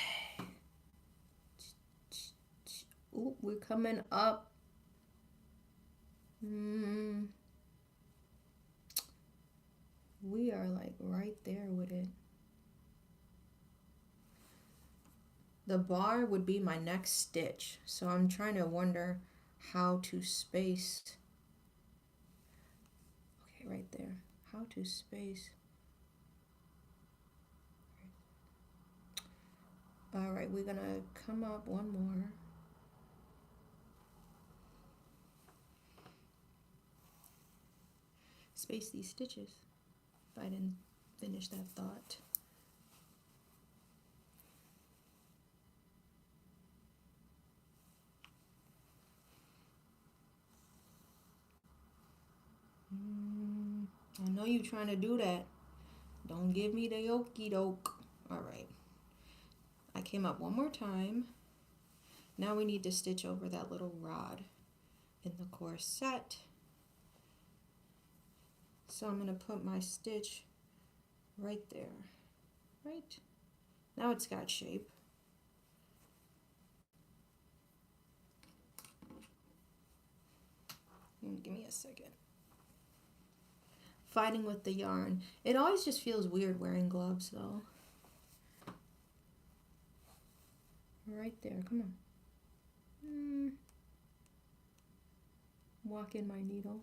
Ooh, we're coming up. We are like right there with it. The bar would be my next stitch. So I'm trying to wonder how to space. Okay, right there. How to space. All right, we're gonna come up one more. Space these stitches. If I didn't finish that thought. I know you're trying to do that. Don't give me the okie doke. All right. I came up one more time. Now we need to stitch over that little rod in the corset. So I'm going to put my stitch right there. Right? Now it's got shape. Give me a second. Fighting with the yarn. It always just feels weird wearing gloves though. Right there, come on. Walk in my needle.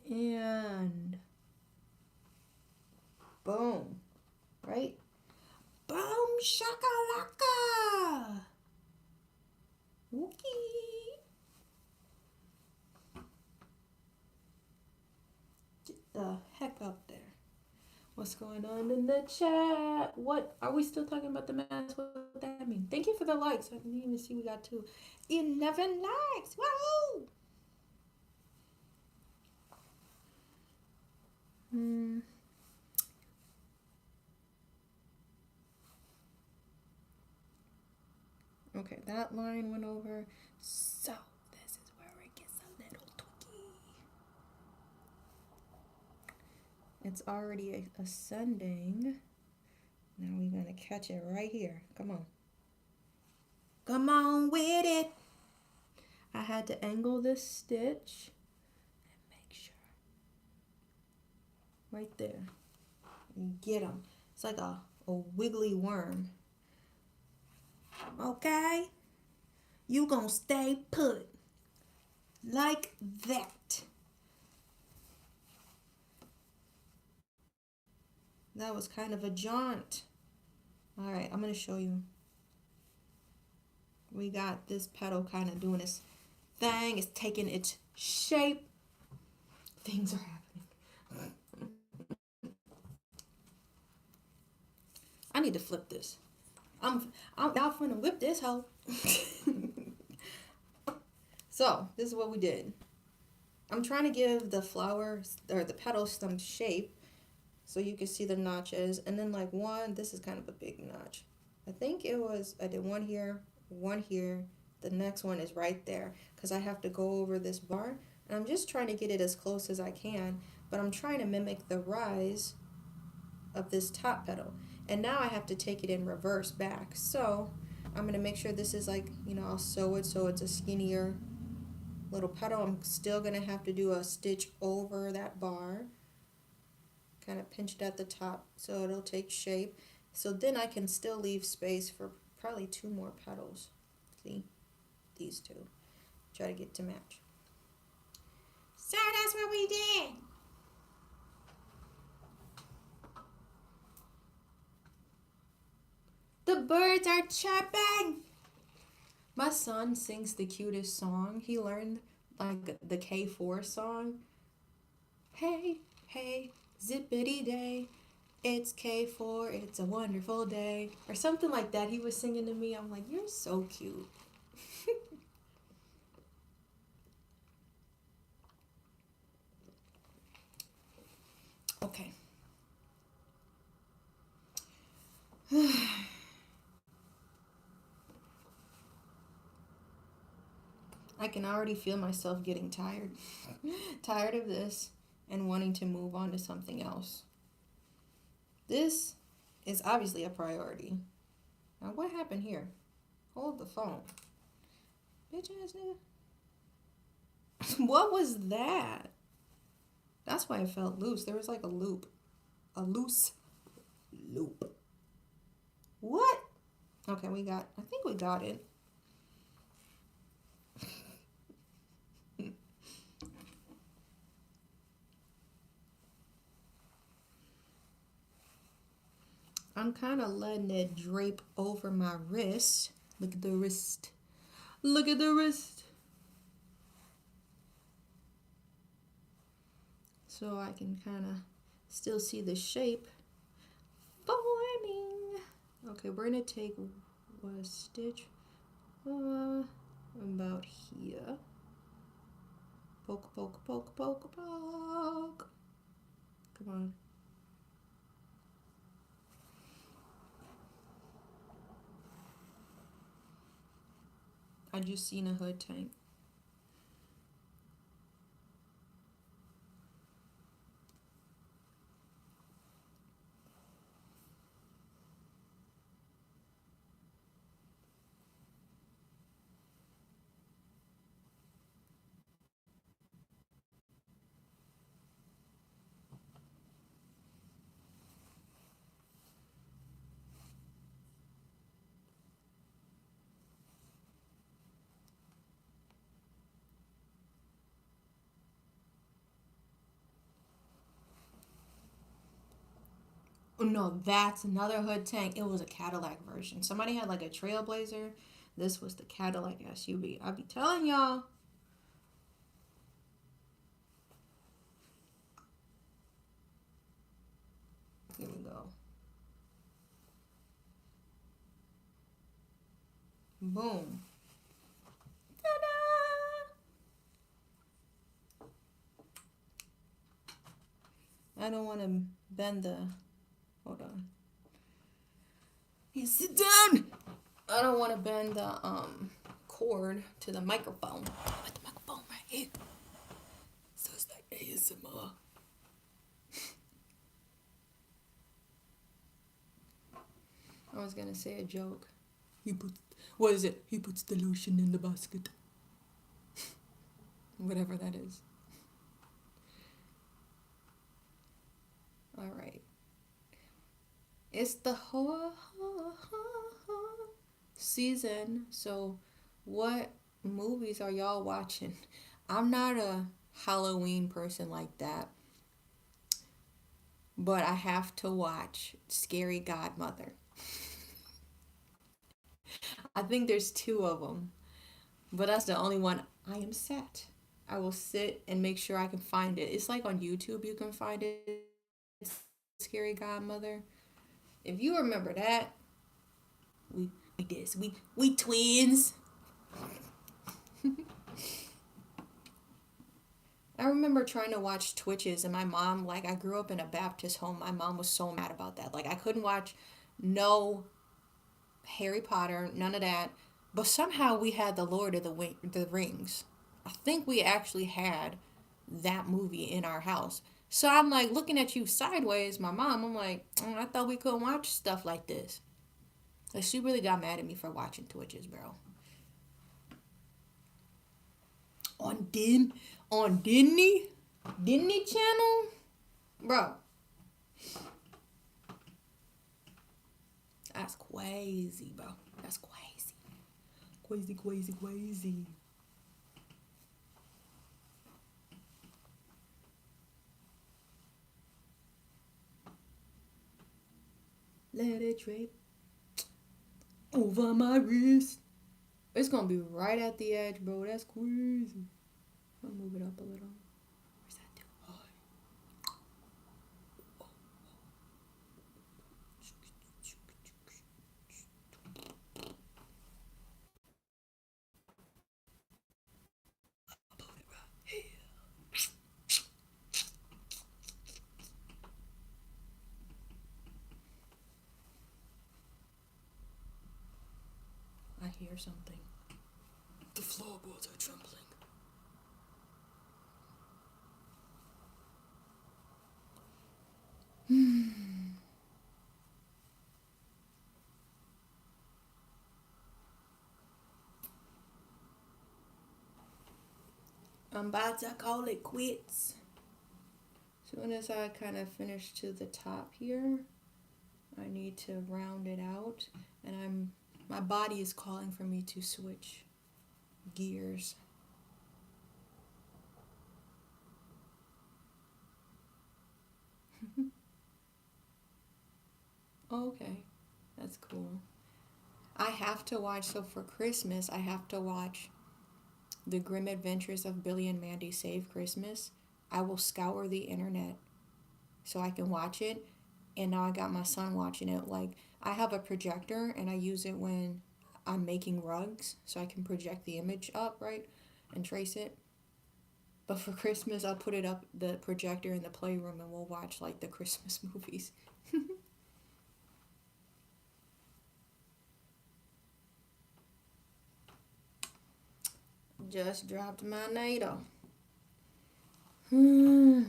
And boom, right? Boom shakalaka. Okay. the heck up there? What's going on in the chat? What are we still talking about the mask? What that mean? Thank you for the likes. I didn't even see we got 11 likes. Woo! Okay, that line went over. So this is where it gets a little tricky. It's already ascending. Now we're gonna catch it right here. Come on. Come on with it. I had to angle this stitch and make sure. Right there. Get them. It's like a wiggly worm. Okay? You gonna stay put. Like that. That was kind of a jaunt. All right, I'm gonna show you. We got this petal kind of doing its thing. It's taking its shape. Things are happening. I need to flip this. I'm y'all finna whip this hoe. So this is what we did. I'm trying to give the flower or the petals some shape so you can see the notches. And then like one, this is kind of a big notch. I think it was, I did one here. The next one is right there because I have to go over this bar. And I'm just trying to get it as close as I can, but I'm trying to mimic the rise of this top petal. And now I have to take it in reverse back. So I'm going to make sure this is like, you know, I'll sew it so it's a skinnier little petal. I'm still going to have to do a stitch over that bar. Kind of pinched at the top so it'll take shape. So then I can still leave space for probably 2 more petals. See? These 2. Try to get to match. So that's what we did. The birds are chirping. My son sings the cutest song. He learned like the K4 song. Hey, hey, zippity day. It's K4, it's a wonderful day. Or something like that. He was singing to me. I'm like, you're so cute. Okay. I can already feel myself getting tired. Tired of this and wanting to move on to something else. This is obviously a priority. Now what happened here? Hold the phone. Bitch ass nigga. What was that? That's why it felt loose. There was like a loop. A loose loop. What? Okay, I think we got it. I'm kind of letting it drape over my wrist. Look at the wrist. Look at the wrist. So I can kind of still see the shape forming. Okay, we're going to take a stitch about here. Poke, poke, poke, poke, poke. Come on. I just seen a hood tank. Oh, no, that's another hood tank. It was a Cadillac version. Somebody had like a Trailblazer. This was the Cadillac SUV. I'll be telling y'all. go. Boom. Ta-da! I don't want to bend the... Hold on. You sit down! I don't want to bend the cord to the microphone. I put the microphone right here. So it's like ASMR. I was gonna say a joke. What is it? He puts the lotion in the basket. Whatever that is. All right. It's the season. So what movies are y'all watching? I'm not a Halloween person like that. But I have to watch Scary Godmother. I think there's 2 of them, but that's the only one I am set. I will sit and make sure I can find it. It's like on YouTube you can find it. Scary Godmother. If you remember that, we twins. I remember trying to watch Twitches, and my mom, like, I grew up in a Baptist home. My mom was so mad about that. Like, I couldn't watch no Harry Potter, none of that. But somehow we had the Lord of the Rings. I think we actually had that movie in our house. So I'm like looking at you sideways, my mom. I'm like, I thought we couldn't watch stuff like this. Like, she really got mad at me for watching Twitches, bro. On Disney Channel, bro. That's crazy, bro. That's crazy. Crazy. Let it drip over my wrist. It's gonna be right at the edge, bro. That's crazy. I'll move it up a little. Where's that too high? I hear something. The floorboards are trembling. I'm about to call it quits. Soon as I kind of finish to the top here, I need to round it out, and my body is calling for me to switch gears. Okay, that's cool. I have to watch, so for Christmas, I have to watch The Grim Adventures of Billy and Mandy Save Christmas. I will scour the internet so I can watch it, and now I got my son watching it. Like, I have a projector, and I use it when I'm making rugs, so I can project the image up, right, and trace it. But for Christmas, I'll put it up, the projector in the playroom, and we'll watch, like, the Christmas movies. Just dropped my NATO. Alright.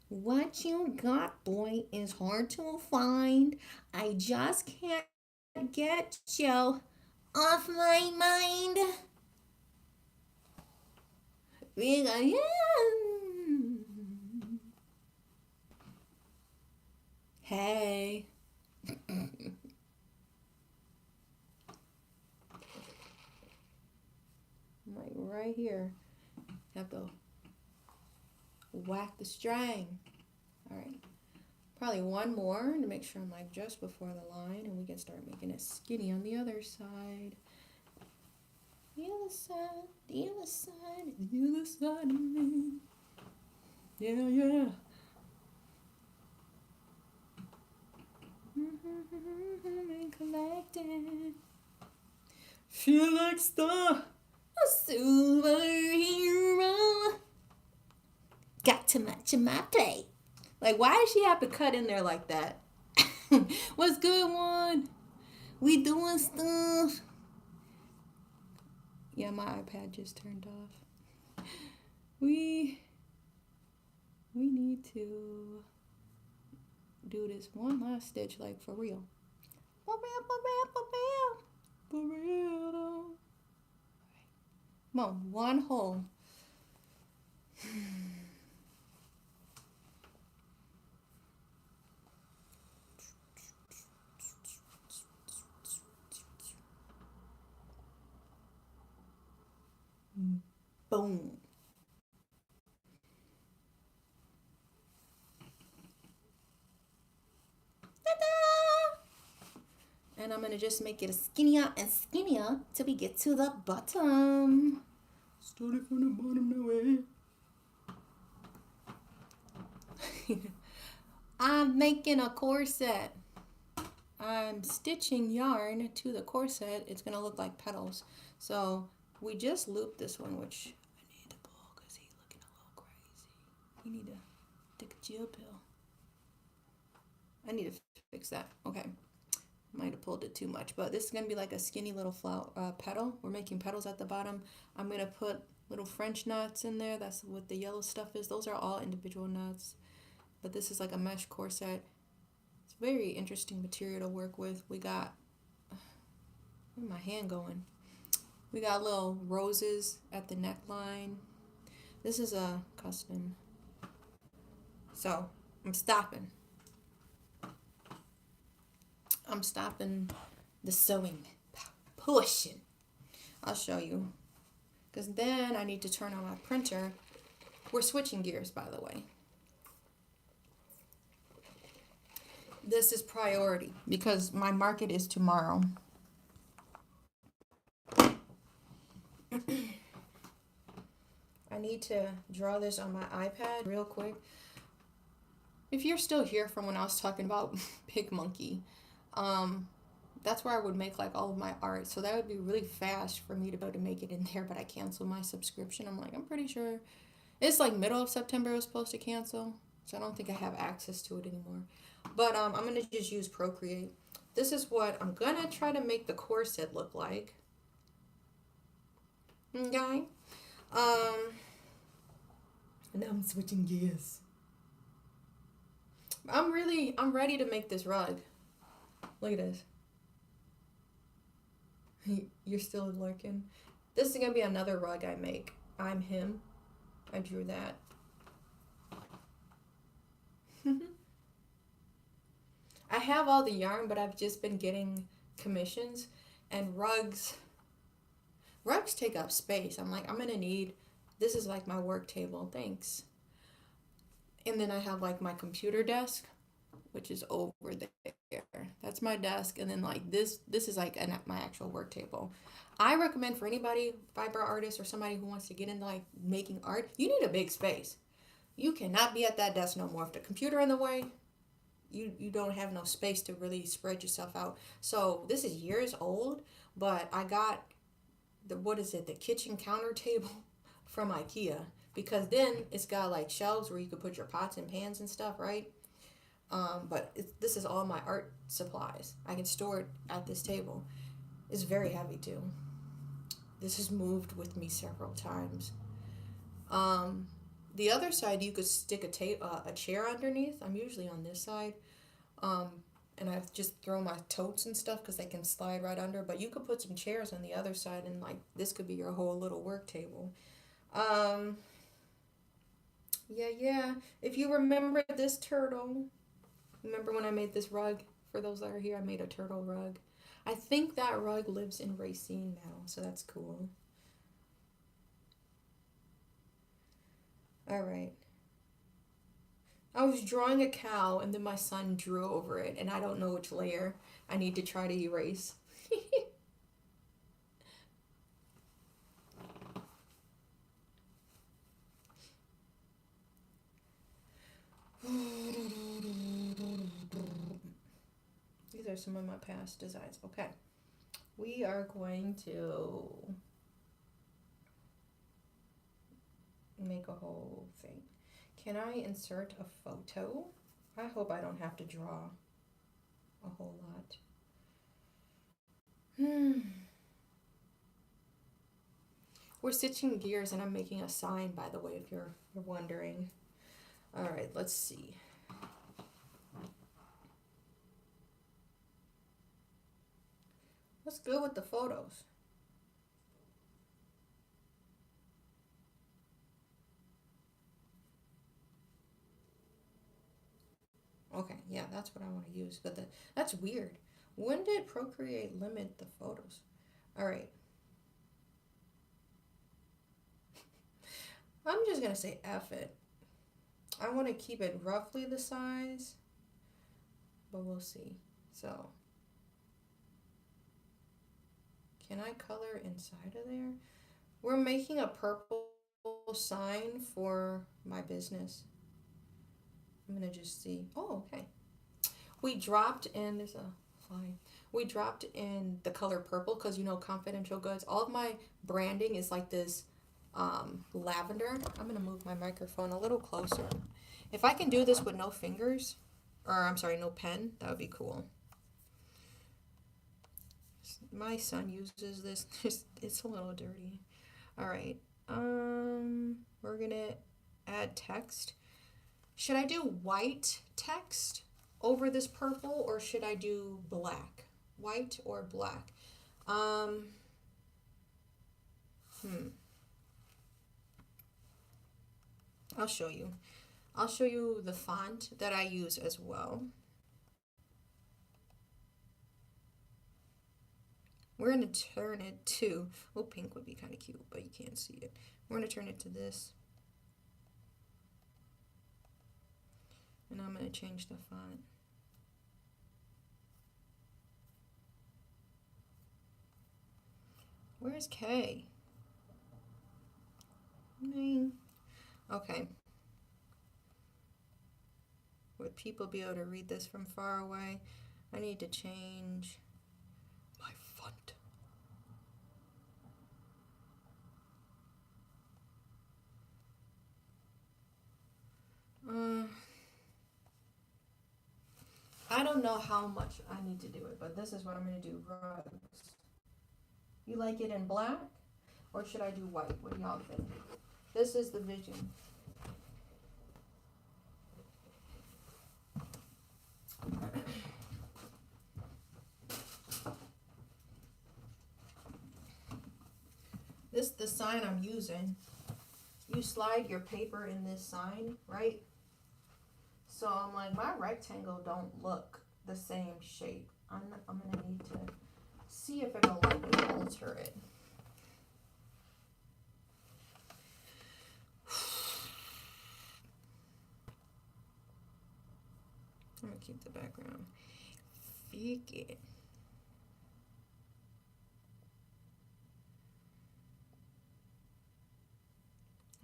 What you got, boy, is hard to find. I just can't get you off my mind. Hey. Like right here. Have to whack the string. Alright. Probably one more to make sure I'm like just before the line, and we can start making it skinny on the other side. The other side, the other side, the other side of me. Yeah, yeah. Collecting. Feel like a superhero. Got too much in my plate. Like, why does she have to cut in there like that? What's good, one? We doing stuff. Yeah, my iPad just turned off. We need to do this one last stitch, like for real. For real, for real, for real. For real. Come on, one hole. Boom. Ta-da! And I'm gonna just make it skinnier and skinnier till we get to the bottom. Starting from the bottom now, I'm making a corset. I'm stitching yarn to the corset. It's gonna look like petals. So we just looped this one, which I need to pull because he's looking a little crazy. You need to take a chill pill. I need to fix that. Okay. Might have pulled it too much, but this is going to be like a skinny little flower petal. We're making petals at the bottom. I'm going to put little French knots in there. That's what the yellow stuff is. Those are all individual knots, but this is like a mesh corset. It's very interesting material to work with. We got, where's my hand going? We got little roses at the neckline. This is a custom. So I'm stopping the sewing portion. I'll show you. Because then I need to turn on my printer. We're switching gears, by the way. This is priority because my market is tomorrow. I need to draw this on my iPad real quick. If you're still here from when I was talking about Big Monkey, that's where I would make like all of my art. So that would be really fast for me to be able to make it in there, but I canceled my subscription. I'm like, I'm pretty sure it's like middle of September I was supposed to cancel. So I don't think I have access to it anymore. But I'm going to just use Procreate. This is what I'm going to try to make the corset look like. Okay. And now I'm switching gears. I'm ready to make this rug. Look at this. You're still lurking. This is going to be another rug I make. I'm him. I drew that. I have all the yarn, but I've just been getting commissions, and rugs take up space. I'm like, I'm going to need, this is like my work table. Thanks. And then I have like my computer desk, which is over there. That's my desk. And then like this is like my actual work table. I recommend for anybody, fiber artist or somebody who wants to get into like making art, you need a big space. You cannot be at that desk no more. If the computer in the way, you don't have no space to really spread yourself out. So this is years old, but I got the kitchen counter table from IKEA, because then it's got like shelves where you could put your pots and pans and stuff, right? But this is all my art supplies. I can store it at this table. It's very heavy too. This has moved with me several times. The other side, you could stick a chair underneath. I'm usually on this side. And I just throw my totes and stuff because they can slide right under. But you could put some chairs on the other side, and like this could be your whole little work table. Yeah. If you remember this turtle, remember when I made this rug? For those that are here, I made a turtle rug. I think that rug lives in Racine now, so that's cool. All right. I was drawing a cow, and then my son drew over it, and I don't know which layer I need to try to erase. are some of my past designs. Okay. We are going to make a whole thing. Can I insert a photo? I hope I don't have to draw a whole lot. We're stitching gears and I'm making a sign, by the way, if you're wondering. All right, let's see. What's good with the photos? Okay, yeah, that's what I want to use. But that's weird. When did Procreate limit the photos? All right. I'm just going to say F it. I want to keep it roughly the size, but we'll see. So, can I color inside of there? We're making a purple sign for my business. I'm going to just see. Oh, okay. We dropped in, there's a fly. We dropped in the color purple because, you know, Confidential Goods. All of my branding is like this lavender. I'm going to move my microphone a little closer. If I can do this with no fingers, or I'm sorry, no pen, that would be cool. My son uses this. It's a little dirty. All right. We're going to add text. Should I do white text over this purple or should I do black? White or black? I'll show you. I'll show you the font that I use as well. We're going to turn it to, oh, pink would be kind of cute, but you can't see it. We're going to turn it to this. And I'm going to change the font. Where's K? Okay. Would people be able to read this from far away? I need to change my font. I don't know how much I need to do it, but this is what I'm going to do. Rugs. You like it in black? Or should I do white? What do y'all think? This is the vision. This is the sign I'm using. You slide your paper in this sign, right? So I'm like, my rectangle don't look the same shape. I'm gonna need to see if it'll let me alter it. I'm gonna keep the background. Fake.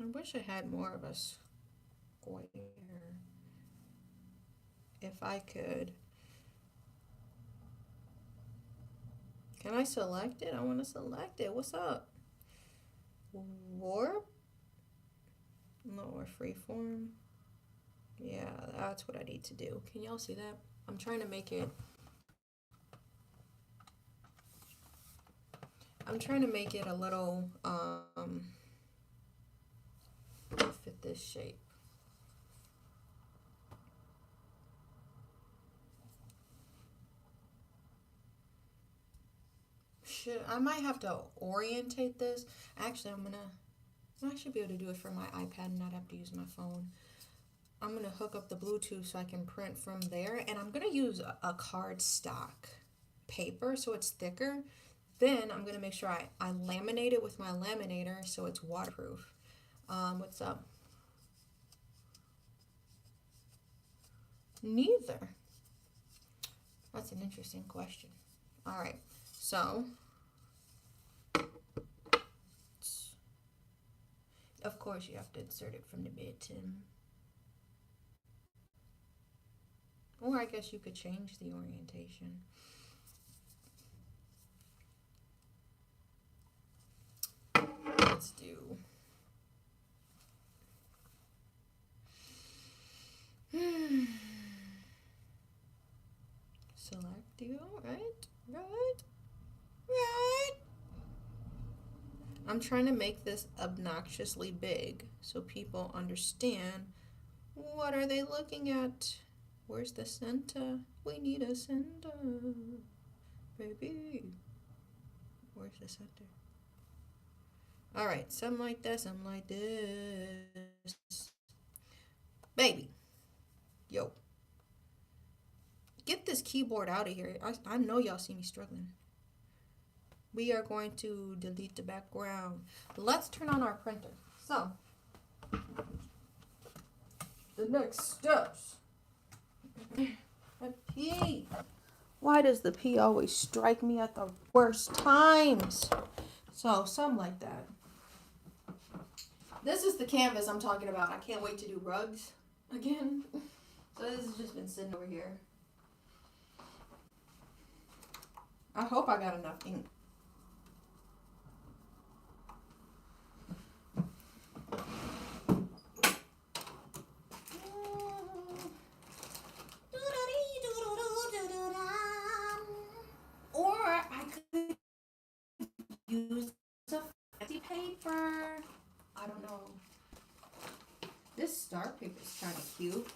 I wish I had more of a square. If I could. Can I select it? I want to select it. What's up? Warp? No, or freeform. Yeah, that's what I need to do. Can y'all see that? I'm trying to make it. I'm trying to make it a little fit this shape. I might have to orientate this. Actually, I should be able to do it from my iPad and not have to use my phone. I'm gonna hook up the Bluetooth so I can print from there, and I'm gonna use a cardstock paper so it's thicker. Then I'm gonna make sure I laminate it with my laminator so it's waterproof. What's up? Neither. That's an interesting question. All right, so of course you have to insert it from the bottom. Or I guess you could change the orientation. Let's do. Select you, right? I'm trying to make this obnoxiously big so people understand what are they looking at. Where's the center? We need a center, baby. Where's the center? All right, something like that, something like this. Baby, yo, get this keyboard out of here. I know y'all see me struggling. We are going to delete the background. Let's turn on our printer. So, the next steps. A P. Why does the P always strike me at the worst times? So, something like that. This is the canvas I'm talking about. I can't wait to do rugs again. So this has just been sitting over here. I hope I got enough ink. Or I could use a fancy paper. I don't know. This star paper is kind of cute.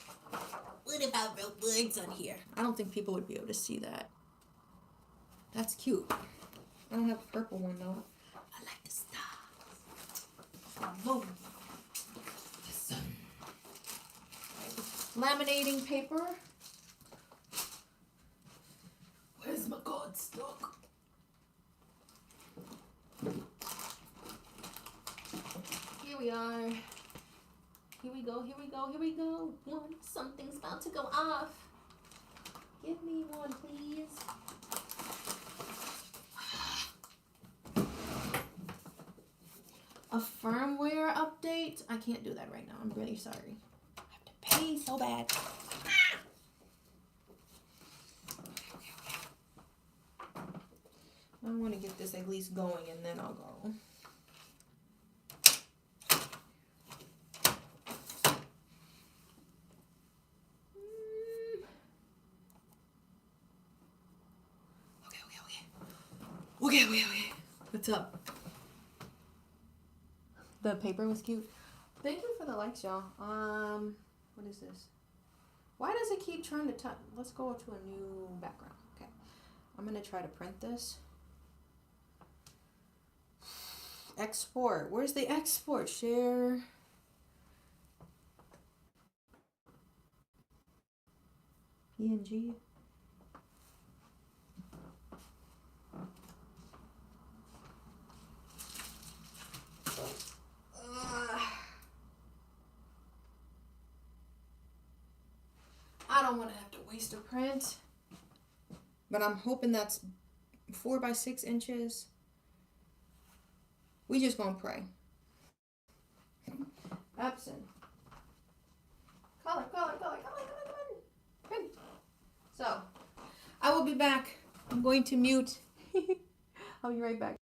What about real words on here? I don't think people would be able to see that. That's cute. I don't have a purple one though. I like the stars. Oh, the sun. Laminating paper. Where's my cardstock? Here we are. Here we go, here we go, here we go. Something's about to go off. Give me one, please. A firmware update? I can't do that right now. I'm really sorry. I have to pay so bad. I want to get this at least going and then I'll go. Okay. What's up? The paper was cute. Thank you for the likes, y'all. What is this? Why does it keep trying to touch? Let's go to a new background. Okay. I'm going to try to print this. Export. Where's the export? Share. PNG. I don't want to have to waste a print. But I'm hoping that's 4 by 6 inches. We just gonna pray. Epson. Color. Come on. Print. So, I will be back. I'm going to mute. I'll be right back.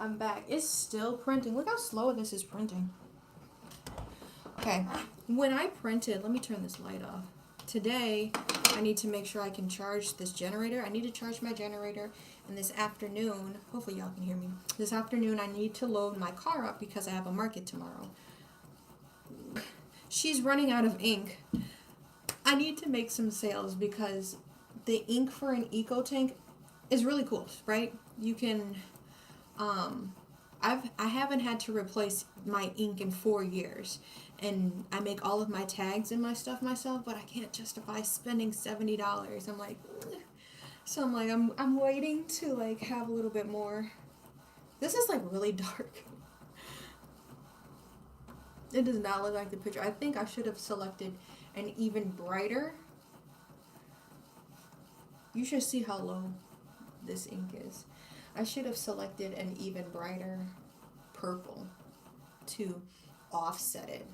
I'm back. It's still printing. Look how slow this is printing. Okay, when I printed, let me turn this light off. Today, I need to make sure I can charge this generator. I need to charge my generator. And this afternoon, hopefully y'all can hear me. This afternoon, I need to load my car up because I have a market tomorrow. She's running out of ink. I need to make some sales because the ink for an eco tank is really cool, right? You can, I haven't had to replace my ink in 4 years, and I make all of my tags and my stuff myself, but I can't justify spending $70. I'm like, ugh. So I'm like, I'm waiting to like have a little bit more. This is like really dark. It does not look like the picture. I think I should have selected an even brighter. You should see how low this ink is. I should have selected an even brighter purple to offset it.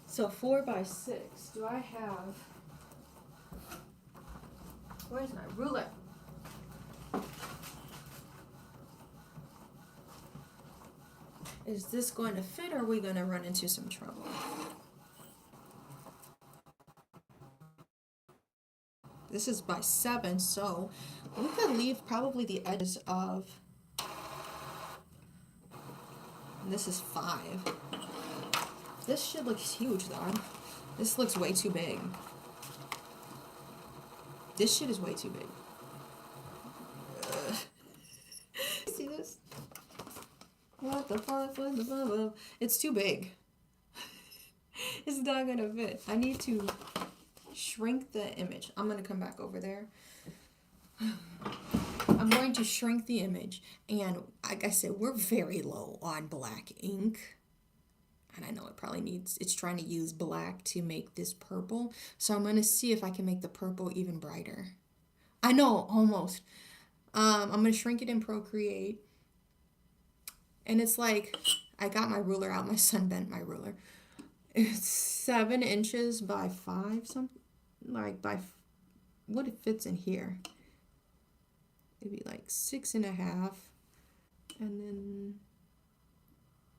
So 4x6. Do I have? Where's my ruler? Is this going to fit, or are we going to run into some trouble? This is by 7, so we could leave probably the edges of. This is 5. This shit looks huge though. This looks way too big. This shit is way too big. See this? What the fuck? What the fuck? It's too big. It's not gonna fit. I need to shrink the image. I'm gonna come back over there. I'm going to shrink the image, and like I said, we're very low on black ink, and I know it probably needs, it's trying to use black to make this purple, so I'm going to see if I can make the purple even brighter. I know, almost. I'm going to shrink it in Procreate, and it's like, I got my ruler out, my son bent my ruler. It's 7 inches by 5, something, like by, what it fits in here. Maybe like 6.5, and then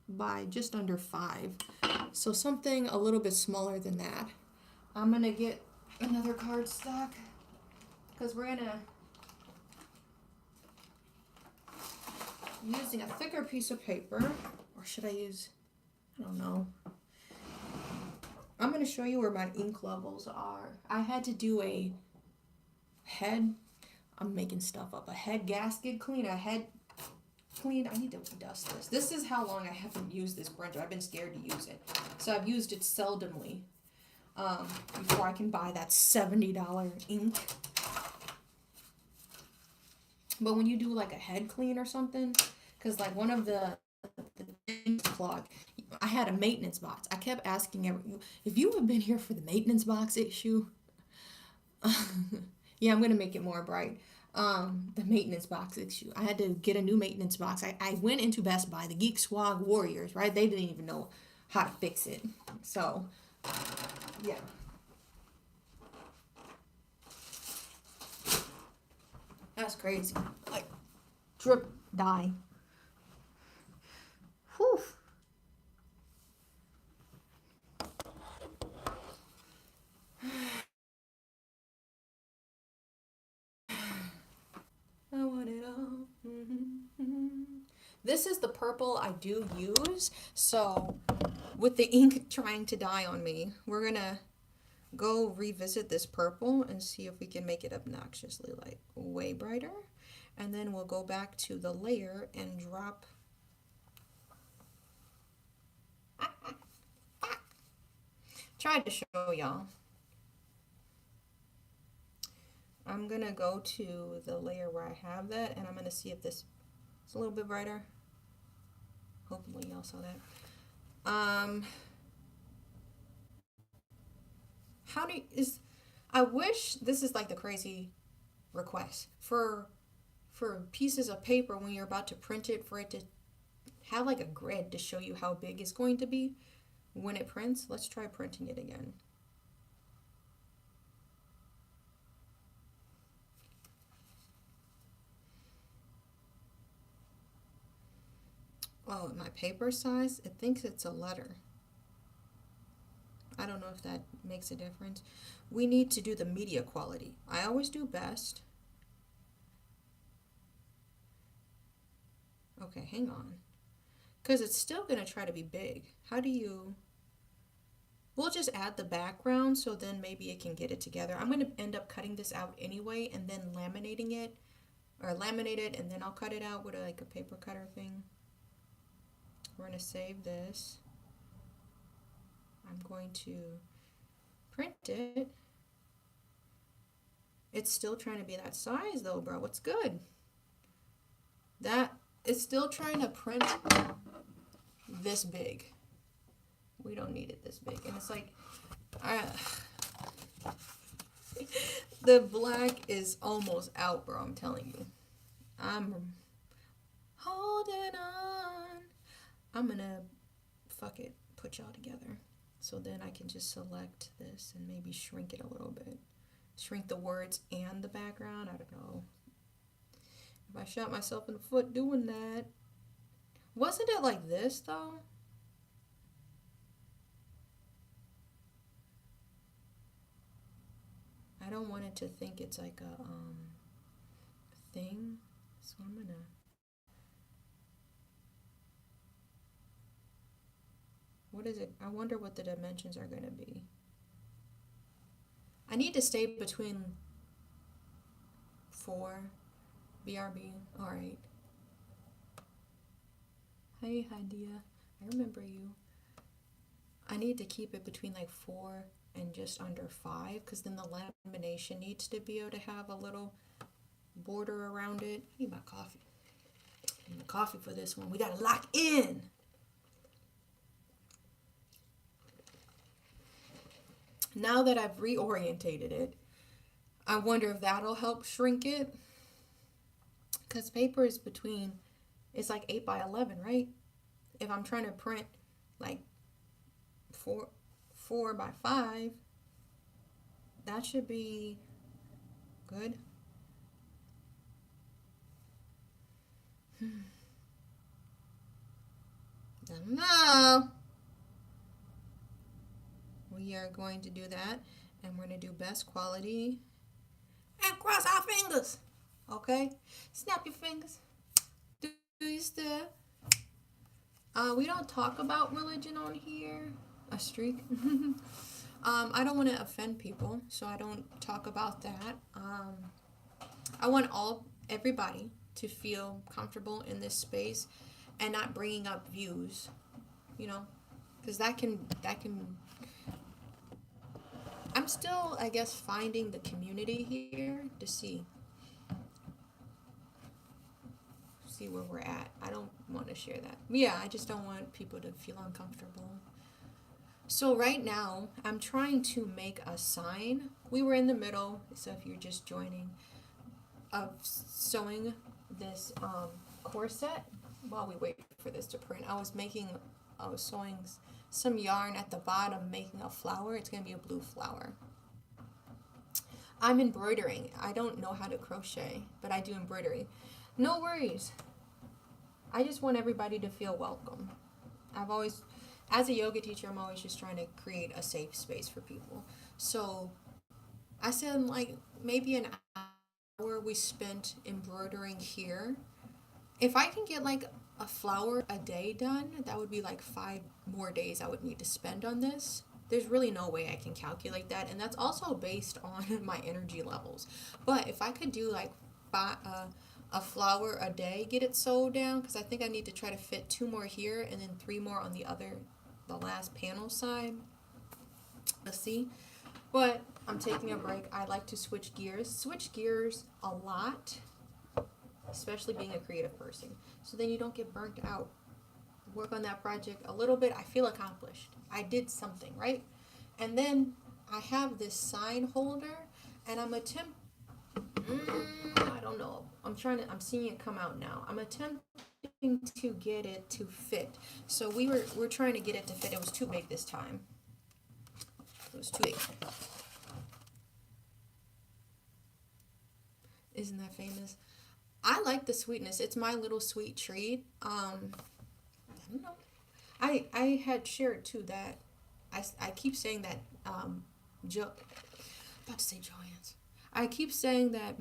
by just under 5. So something a little bit smaller than that. I'm gonna get another cardstock because we're gonna using a thicker piece of paper, or should I use, I don't know. I'm gonna show you where my ink levels are. I had to do a head, I'm making stuff up. A head gasket clean, a head clean. I need to dust this. This is how long I haven't used this printer. I've been scared to use it. So I've used it seldomly before I can buy that $70 ink. But when you do like a head clean or something, because like one of the things clogged, I had a maintenance box. I kept asking if you have been here for the maintenance box issue. Yeah, I'm gonna make it more bright. The maintenance box issue. I had to get a new maintenance box. I went into Best Buy, the Geek Swag Warriors, right? They didn't even know how to fix it. So, yeah. That's crazy. Like, drip, die. Whew. I want it all. This is the purple I do use. So with the ink trying to die on me, we're gonna go revisit this purple and see if we can make it obnoxiously like way brighter. And then we'll go back to the layer and drop. Tried to show y'all. I'm gonna go to the layer where I have that, and I'm gonna see if this is a little bit brighter. Hopefully y'all saw that. How do you, I wish this is like the crazy request for pieces of paper when you're about to print it, for it to have like a grid to show you how big it's going to be when it prints. Let's try printing it again. Oh, my paper size, it thinks it's a letter. I don't know if that makes a difference. We need to do the media quality. I always do best. Okay, hang on. Because it's still going to try to be big. How do you... We'll just add the background so then maybe it can get it together. I'm going to end up cutting this out anyway and then laminating it. Or laminate it and then I'll cut it out with like a paper cutter thing. We're going to save this. I'm going to print it. It's still trying to be that size though, bro. What's good? That it's still trying to print this big. We don't need it this big. And it's like, the black is almost out, bro. I'm telling you. I'm holding on. I'm gonna, fuck it, put y'all together. So then I can just select this and maybe shrink it a little bit. Shrink the words and the background. I don't know. If I shot myself in the foot doing that. Wasn't it like this though? I don't want it to think it's like a thing. So I'm gonna... What is it? I wonder what the dimensions are gonna be. I need to stay between 4 BRB. Alright. Hey, Hadia. I remember you. I need to keep it between like 4 and just under 5 because then the lamination needs to be able to have a little border around it. I need my coffee. I need my coffee for this one. We gotta lock in. Now that I've reorientated it, I wonder if that'll help shrink it. Because paper is between, it's like 8 by 11, right? If I'm trying to print like 4 by 5, that should be good. Don't know. We are going to do that, and we're going to do best quality and cross our fingers. Okay? Snap your fingers. Do you still? We don't talk about religion on here. A streak. I don't want to offend people, so I don't talk about that. I want everybody to feel comfortable in this space and not bringing up views, you know, because that can. I'm still, I guess, finding the community here to see where we're at. I don't want to share that. Yeah, I just don't want people to feel uncomfortable. So right now, I'm trying to make a sign. We were in the middle, so if you're just joining, of sewing this corset while we wait for this to print. I was sewing some yarn at the bottom, making a flower. It's going to be a blue flower. I'm embroidering. I don't know how to crochet, but I do embroidery. No worries. I just want everybody to feel welcome. As a yoga teacher, I'm always just trying to create a safe space for people. So I said like maybe an hour we spent embroidering here. If I can get like a flower a day done, that would be like 5 more days I would need to spend on this. There's really no way I can calculate that, and that's also based on my energy levels. But if I could do like a flower a day, get it sewed down, because I think I need to try to fit 2 more here and then 3 more on the last panel side. Let's see. But I'm taking a break. I like to switch gears a lot, especially being a creative person, so then you don't get burnt out. Work on that project a little bit, I feel accomplished. I did something, right? And then I have this sign holder, and I don't know. I'm seeing it come out now. I'm attempting to get it to fit. So we're trying to get it to fit. It was too big this time. It was too big. Isn't that famous? I like the sweetness. It's my little sweet treat. No, I had shared too that I keep saying that Jo about to say Joann's. I keep saying that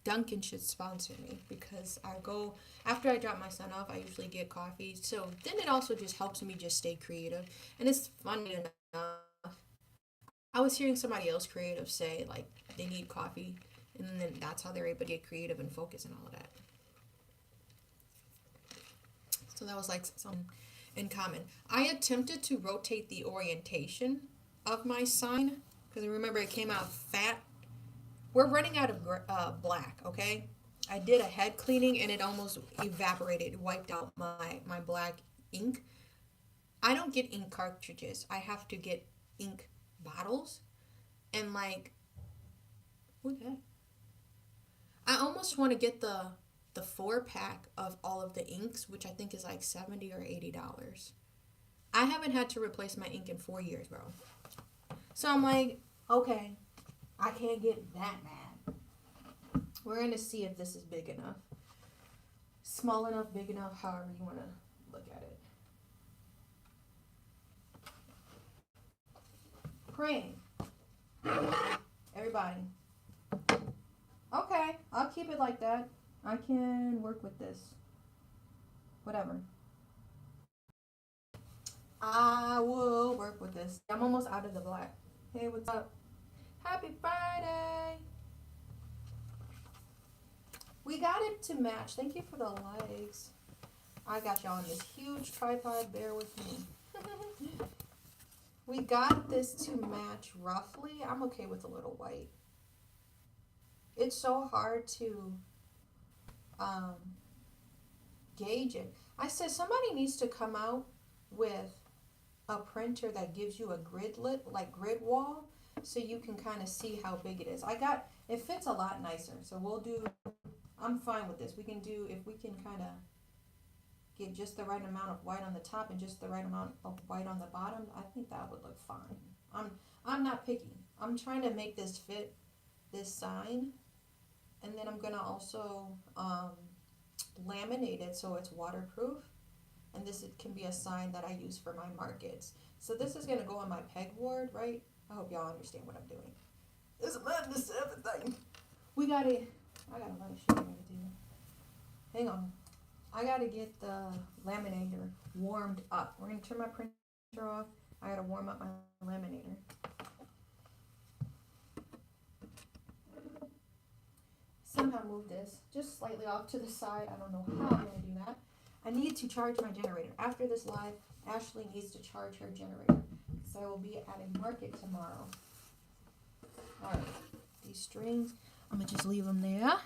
Dunkin' should sponsor me because I go after I drop my son off. I usually get coffee, so then it also just helps me just stay creative. And it's funny enough. I was hearing somebody else creative say like they need coffee, and then that's how they're able to get creative and focus and all of that. So that was like some in common. I attempted to rotate the orientation of my sign because remember it came out fat. We're running out of black, okay? I did a head cleaning and it almost evaporated, wiped out my black ink. I don't get ink cartridges. I have to get ink bottles and like what the heck? I almost want to get the 4 pack of all of the inks, which I think is like $70 or $80. I haven't had to replace my ink in 4 years, bro. So I'm like, okay, I can't get that mad. We're gonna see if this is big enough, small enough, big enough, however you wanna look at it. Praying, everybody. Okay, I'll keep it like that. I can work with this. Whatever. I will work with this. I'm almost out of the black. Hey, what's up? Happy Friday! We got it to match. Thank you for the likes. I got y'all on this huge tripod. Bear with me. We got this to match roughly. I'm okay with a little white. It's so hard to gauge it. I said somebody needs to come out with a printer that gives you a grid wall so you can kind of see how big it is. It fits a lot nicer. So I'm fine with this. We can do, if we can kind of get just the right amount of white on the top and just the right amount of white on the bottom, I think that would look fine. I'm not picky. I'm trying to make this fit this sign. And then I'm gonna also laminate it so it's waterproof. And can be a sign that I use for my markets. So this is gonna go on my pegboard, right? I hope y'all understand what I'm doing. It's madness everything. I got a lot of shit I gotta do. Hang on. I gotta get the laminator warmed up. We're gonna turn my printer off. I gotta warm up my laminator. Somehow move this just slightly off to the side. I don't know how I'm gonna do that. I need to charge my generator. After this live, Ashlee needs to charge her generator because I will be at a market tomorrow. All right, these strings, I'm gonna just leave them there.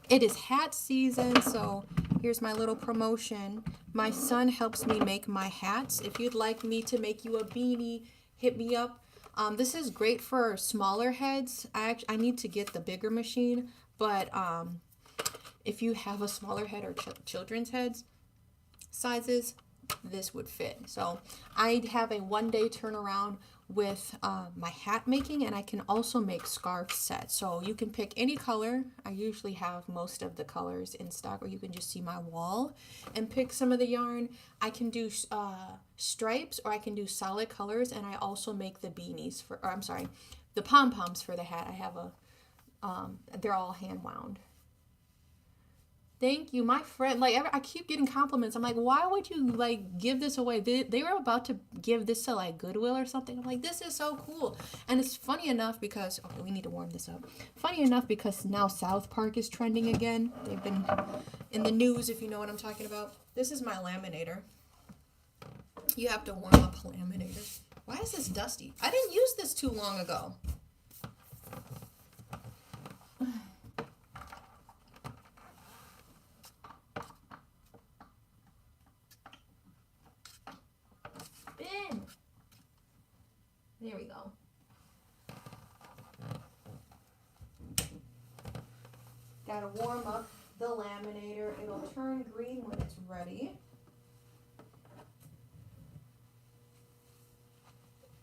It is hat season, so here's my little promotion. My son helps me make my hats. If you'd like me to make you a beanie, hit me up. This is great for smaller heads. I need to get the bigger machine, but if you have a smaller head or children's heads sizes, this would fit. So I have a 1-day turnaround with my hat making, and I can also make scarf sets. So you can pick any color. I usually have most of the colors in stock, or you can just see my wall and pick some of the yarn. I can do stripes, or I can do solid colors, and I also make the beanies the pom-poms for the hat. I have they're all hand wound. Thank you, my friend. Like, I keep getting compliments. I'm like, why would you like give this away? They were about to give this to like Goodwill or something. I'm like, this is so cool. And it's funny enough because we need to warm this up. Funny enough because now South Park is trending again. They've been in the news, if you know what I'm talking about. This is my laminator. You have to warm up a laminator. Why is this dusty? I didn't use this too long ago. There we go. Gotta warm up the laminator. It'll turn green when it's ready.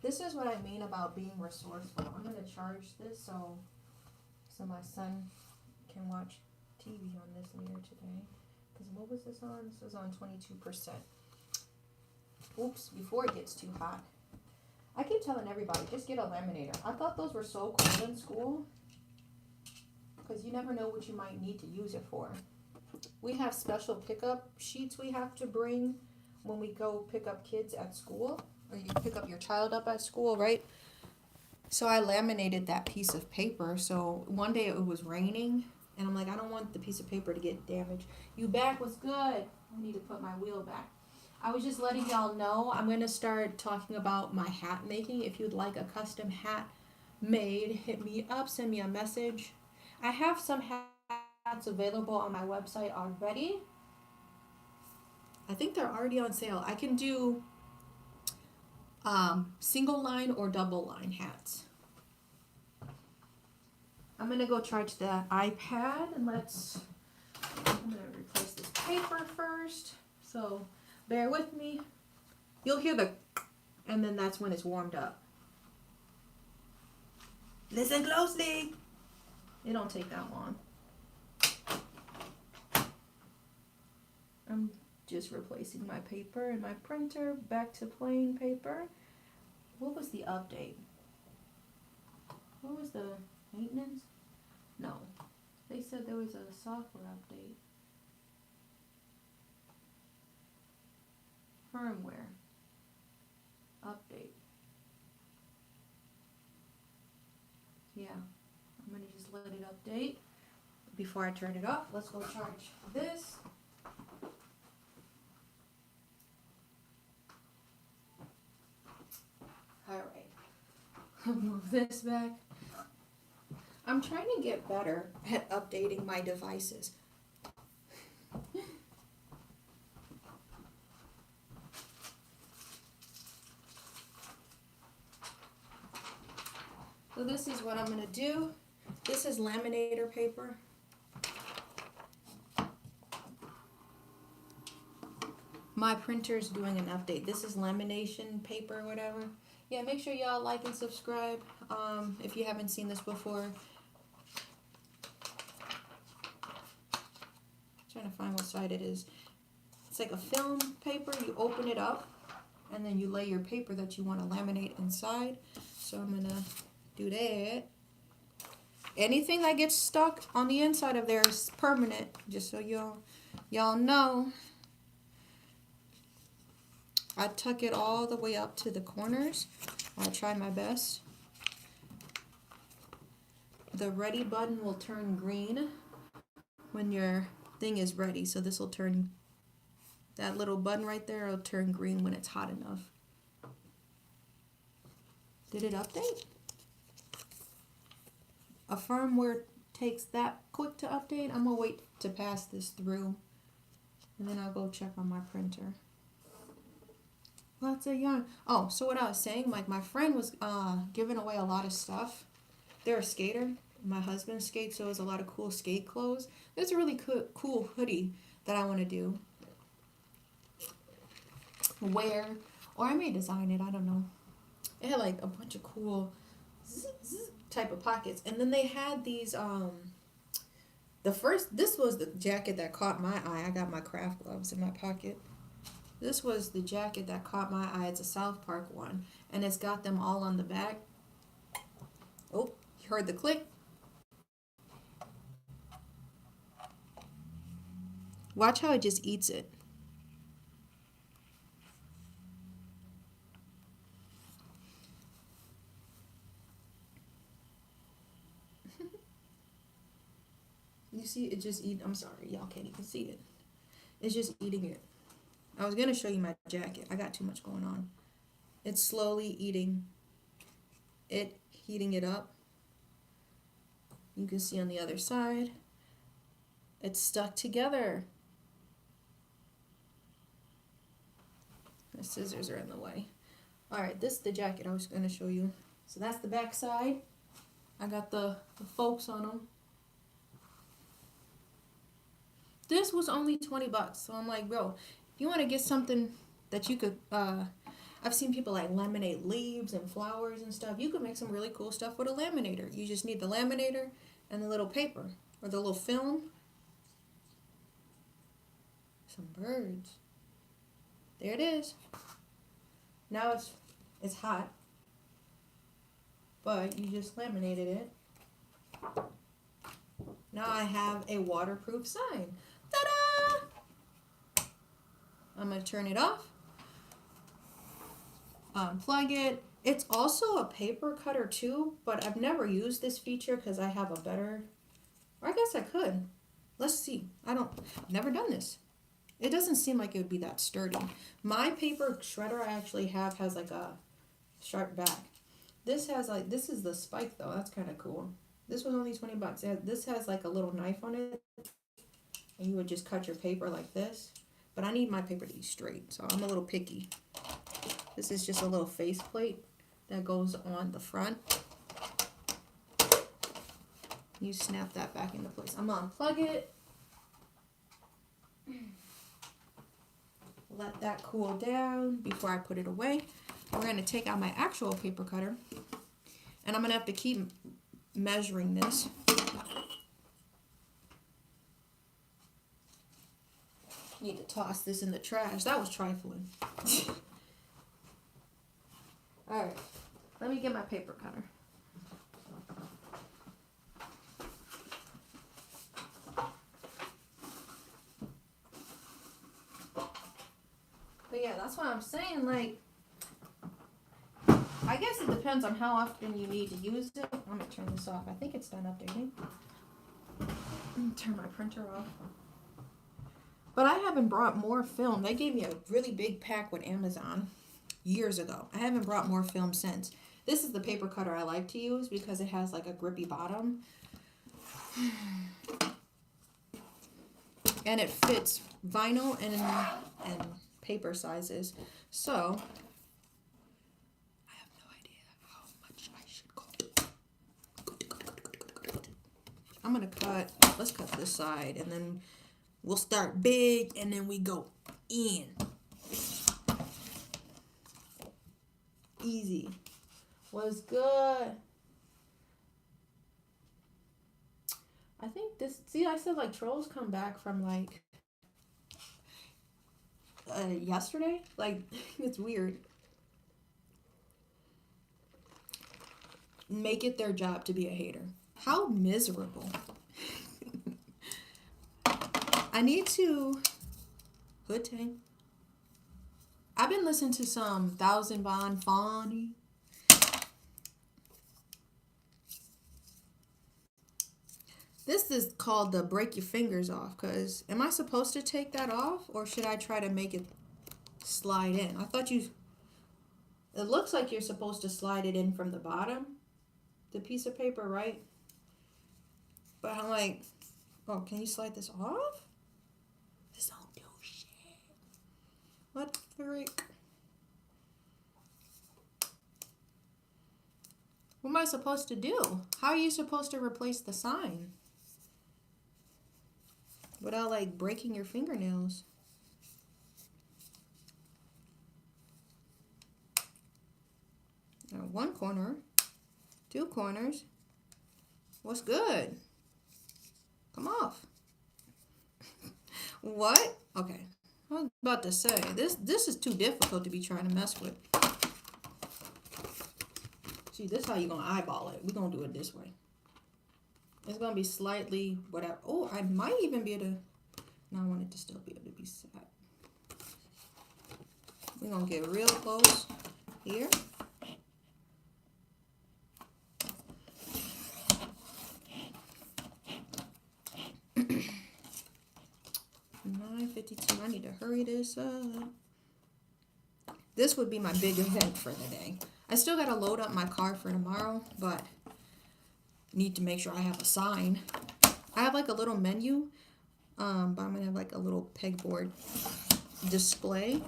This is what I mean about being resourceful. I'm gonna charge this so my son can watch TV on this mirror today. Because what was this on? This was on 22%. Oops, before it gets too hot. I keep telling everybody, just get a laminator. I thought those were so cool in school. Because you never know what you might need to use it for. We have special pickup sheets we have to bring when we go pick up kids at school. Or you pick up your child up at school, right? So I laminated that piece of paper. So one day it was raining. And I'm like, I don't want the piece of paper to get damaged. You back was good. I need to put my wheel back. I was just letting y'all know I'm going to start talking about my hat making. If you'd like a custom hat made, hit me up, send me a message. I have some hats available on my website already. I think they're already on sale. I can do single line or double line hats. I'm going to go charge the iPad and I'm going to replace this paper first. So bear with me. You'll hear the and then that's when it's warmed up. Listen closely. It don't take that long. I'm just replacing my paper and my printer back to plain paper. What was the update? What was the maintenance? No. They said there was a software update. Firmware update. Yeah, I'm gonna just let it update before I turn it off. Let's go charge this. Alright, move this back. I'm trying to get better at updating my devices. So this is what I'm going to do. This is laminator paper. My printer's doing an update. This is lamination paper or whatever. Yeah, make sure y'all like and subscribe if you haven't seen this before. Trying to find what side it is. It's like a film paper. You open it up and then you lay your paper that you want to laminate inside. So I'm going to do that. Anything that gets stuck on the inside of there is permanent, just so y'all know. I tuck it all the way up to the corners. I try my best. The ready button will turn green when your thing is ready. So this will turn, that little button right there will turn green when it's hot enough. Did it update? A firmware takes that quick to update. I'm gonna wait to pass this through and then I'll go check on my printer. Lots of yarn. Oh, so what I was saying, like my friend was giving away a lot of stuff. They're a skater. My husband skates, so it's a lot of cool skate clothes. There's a really cool hoodie that I want to do. Wear, or I may design it, I don't know. It had like a bunch of cool type of pockets. And then they had these, this was the jacket that caught my eye. I got my craft gloves in my pocket. This was the jacket that caught my eye. It's a South Park one. And it's got them all on the back. Oh, you heard the click. Watch how it just eats it. You see it just eat. I'm sorry, y'all can't even see it. It's just eating it. I was gonna show you my jacket. I got too much going on. It's slowly eating it, heating it up. You can see on the other side, it's stuck together. The scissors are in the way. Alright, this is the jacket I was gonna show you. So that's the back side. I got the folks on them. This was only 20 bucks. So I'm like, bro, if you want to get something that you could, I've seen people like laminate leaves and flowers and stuff. You could make some really cool stuff with a laminator. You just need the laminator and the little paper or the little film. Some birds. There it is. Now it's hot, but you just laminated it. Now I have a waterproof sign. Ta-da! I'm going to turn it off. Unplug it. It's also a paper cutter too, but I've never used this feature because I have a better, or I guess I could. Let's see. I've never done this. It doesn't seem like it would be that sturdy. My paper shredder I actually have has like a sharp back. This is the spike though. That's kind of cool. This was only 20 bucks. This has like a little knife on it. And you would just cut your paper like this. But I need my paper to be straight, so I'm a little picky. This is just a little face plate that goes on the front. You snap that back into place. I'm gonna unplug it. Let that cool down before I put it away. We're gonna take out my actual paper cutter, and I'm gonna have to keep measuring this. Need to toss this in the trash. That was trifling. All right, let me get my paper cutter. But yeah, that's what I'm saying. Like, I guess it depends on how often you need to use it. I'm gonna turn this off. I think it's done updating. Turn my printer off. But I haven't brought more film. They gave me a really big pack with Amazon years ago. I haven't brought more film since. This is the paper cutter I like to use because it has like a grippy bottom. And it fits vinyl and paper sizes. So, I have no idea how much I should go. I'm going to let's cut this side, and then we'll start big, and then we go in. Easy. Was good. I think this, see, I said like trolls come back from like yesterday. Like, it's weird. Make it their job to be a hater. How miserable. I need to hood tank. I've been listening to some 1000 Bond Fonny. This is called the break your fingers off, because am I supposed to take that off, or should I try to make it slide in? I thought it looks like you're supposed to slide it in from the bottom, the piece of paper, right? But I'm like, oh, can you slide this off? This don't do shit. What the frick? What am I supposed to do? How are you supposed to replace the sign without like breaking your fingernails? Now, one corner, two corners. What's good? Come off. What? Okay. I was about to say, this is too difficult to be trying to mess with. See, this is how you're going to eyeball it. We're going to do it this way. It's going to be slightly whatever. Oh, I might even be able to. No, I want it to still be able to be set. We're going to get real close here. $9.52. I need to hurry this up. This would be my big event for the day. I still got to load up my car for tomorrow, but need to make sure I have a sign. I have like a little menu, but I'm going to have like a little pegboard display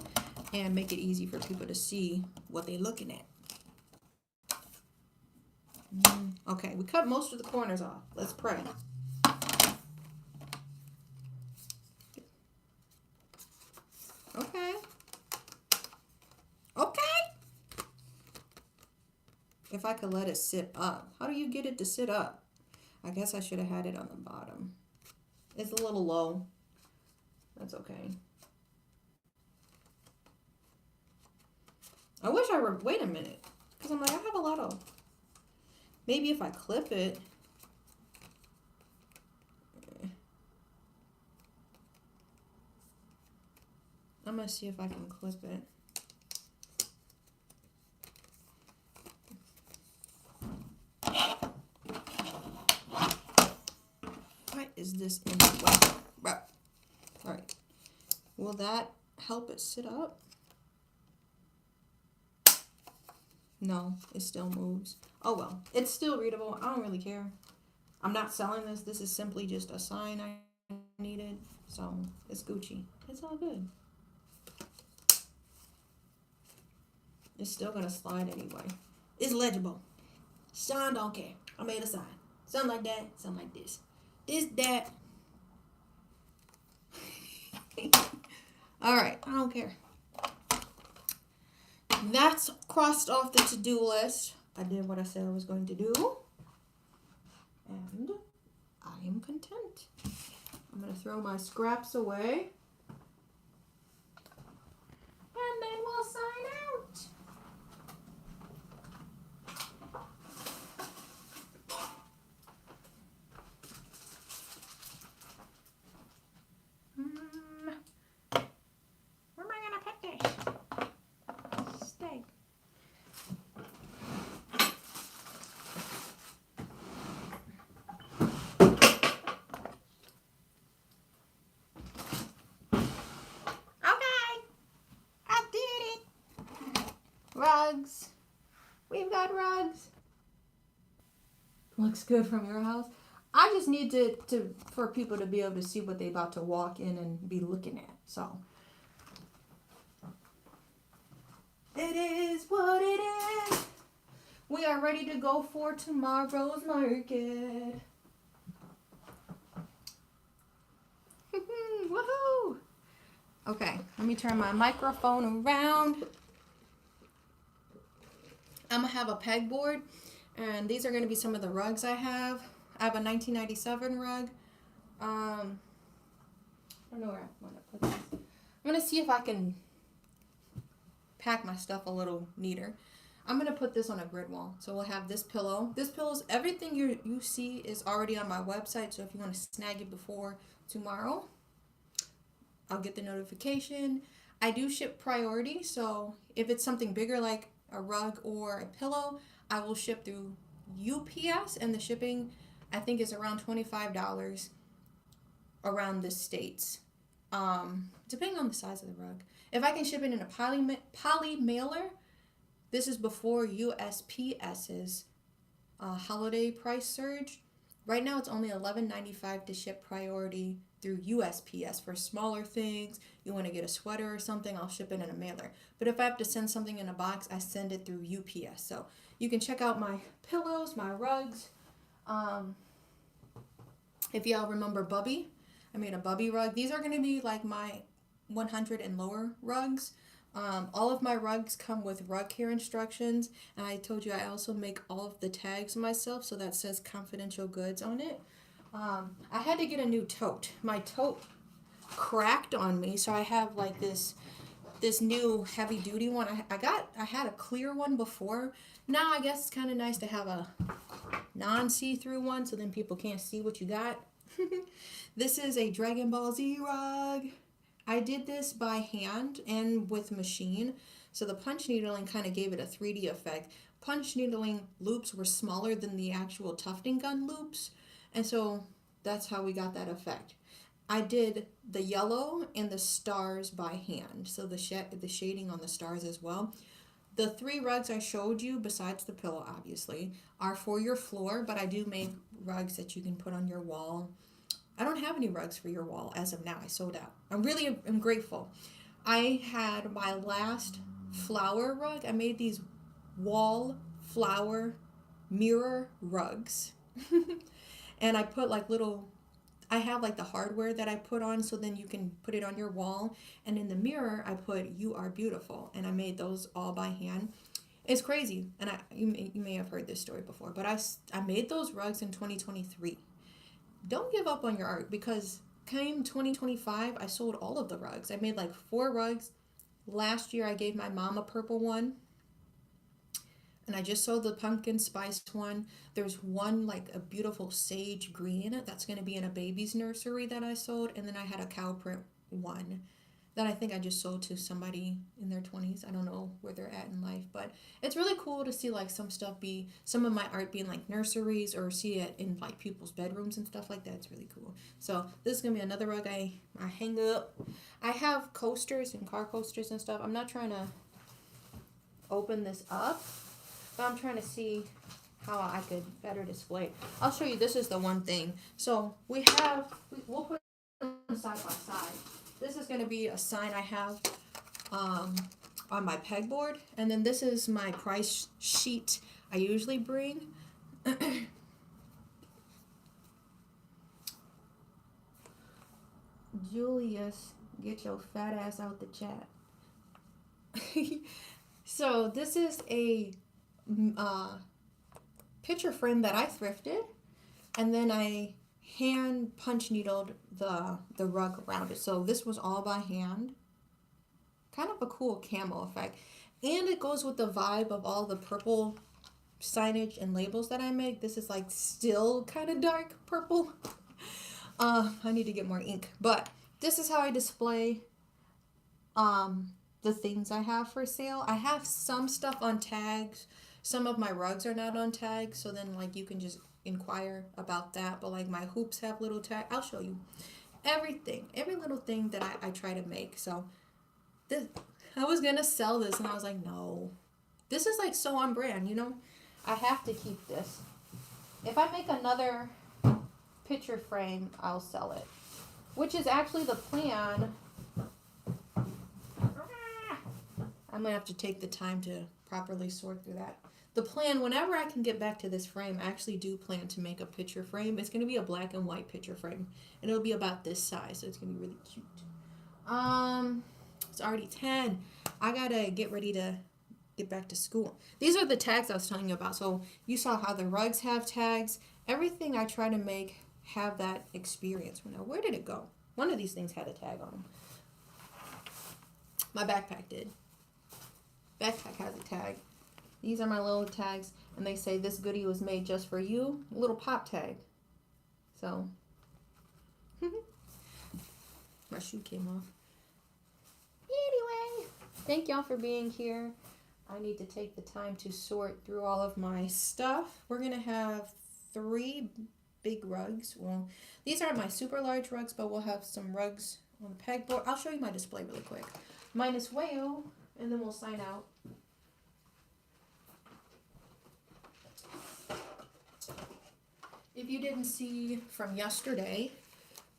and make it easy for people to see what they're looking at. Okay, we cut most of the corners off. Let's pray. Okay. Okay. If I could let it sit up. How do you get it to sit up? I guess I should have had it on the bottom. It's a little low. That's okay. I wish I were, wait a minute. Because I'm like, I have a lot of, maybe if I clip it. I'm going to see if I can clip it. Why is this in the way? Right. All right. Will that help it sit up? No, it still moves. Oh well, it's still readable. I don't really care. I'm not selling this. This is simply just a sign I needed. So it's Gucci. It's all good. It's still gonna slide anyway. It's legible. Sean don't care. I made a sign. Something like that. Something like this. This, that. All right. I don't care. That's crossed off the to-do list. I did what I said I was going to do. And I am content. I'm going to throw my scraps away. And then we'll sign out. Where am I going to put this? Stay. Rugs. We've got rugs. Looks good from your house. I just need to for people to be able to see what they're about to walk in and be looking at. So it is what it is. We are ready to go for tomorrow's market. Woohoo! Okay, let me turn my microphone around. I'm going to have a pegboard, and these are going to be some of the rugs I have. I have a 1997 rug. I don't know where I want to put this. I'm going to see if I can pack my stuff a little neater. I'm going to put this on a grid wall. So we'll have this pillow. This pillow's, everything you see is already on my website, so if you want to snag it before tomorrow, I'll get the notification. I do ship priority, so if it's something bigger like a rug or a pillow, I will ship through UPS, and the shipping I think is around $25 around the states, depending on the size of the rug. If I can ship it in a poly mailer, this is before USPS's holiday price surge. Right now it's only $11.95 to ship priority through USPS. For smaller things, you want to get a sweater or something, I'll ship it in a mailer. But if I have to send something in a box, I send it through UPS. So you can check out my pillows, my rugs. If y'all remember Bubby, I made a Bubby rug. These are going to be like my 100 and lower rugs. All of my rugs come with rug care instructions, and I told you I also make all of the tags myself, so that says confidential goods on it. I had to get a new tote. My tote cracked on me, so I have like this new heavy duty one. I had a clear one before. Now I guess it's kind of nice to have a non-see-through one, so then people can't see what you got. This is a Dragon Ball Z rug. I did this by hand and with machine, so the punch needling kind of gave it a 3D effect. Punch needling loops were smaller than the actual tufting gun loops, and so that's how we got that effect. I did the yellow and the stars by hand, so the shading on the stars as well. The 3 rugs I showed you, besides the pillow obviously, are for your floor, but I do make rugs that you can put on your wall. I don't have any rugs for your wall as of now. I sold out. I really am grateful. I had my last flower rug. I made these wall flower mirror rugs. And I put like I have like the hardware that I put on, so then you can put it on your wall. And in the mirror, I put "You are beautiful." And I made those all by hand. It's crazy. And you may have heard this story before, but I made those rugs in 2023. Don't give up on your art, because came 2025, I sold all of the rugs. I made like 4 rugs. Last year, I gave my mom a purple one. And I just sold the pumpkin spice one. There's one like a beautiful sage green that's going to be in a baby's nursery that I sold. And then I had a cow print one that I think I just sold to somebody in their 20s. I don't know where they're at in life, but it's really cool to see like some of my art being like nurseries or see it in like people's bedrooms and stuff like that. It's really cool. So this is going to be another rug I hang up. I have coasters and car coasters and stuff. I'm not trying to open this up, but I'm trying to see how I could better display it. I'll show you. This is the one thing. So we'll put them side by side. This is going to be a sign I have on my pegboard. And then this is my price sheet I usually bring. Julius, get your fat ass out the chat. So this is a picture frame that I thrifted, and then I hand punch needled the rug around it. So this was all by hand. Kind of a cool camo effect. And it goes with the vibe of all the purple signage and labels that I make. This is like still kind of dark purple. I need to get more ink. But this is how I display the things I have for sale. I have some stuff on tags. Some of my rugs are not on tags. So then like you can just inquire about that. But like my hoops have little tags. I'll show you everything. Every little thing that I try to make. So I was going to sell this and I was like, no. This is like so on brand, you know. I have to keep this. If I make another picture frame, I'll sell it. Which is actually the plan. I'm going to have to take the time to properly sort through that. The plan, whenever I can get back to this frame, I actually do plan to make a picture frame. It's going to be a black and white picture frame. And it'll be about this size, so it's going to be really cute. It's already 10. I got to get ready to get back to school. These are the tags I was telling you about. So you saw how the rugs have tags. Everything I try to make have that experience. Now, where did it go? One of these things had a tag on them. My backpack did. Backpack has a tag. These are my little tags, and they say this goodie was made just for you. A little pop tag. So, my shoe came off. Anyway, thank y'all for being here. I need to take the time to sort through all of my stuff. We're going to have 3 big rugs. Well, these aren't my super large rugs, but we'll have some rugs on the pegboard. I'll show you my display really quick. Mine is whale, and then we'll sign out. If you didn't see from yesterday,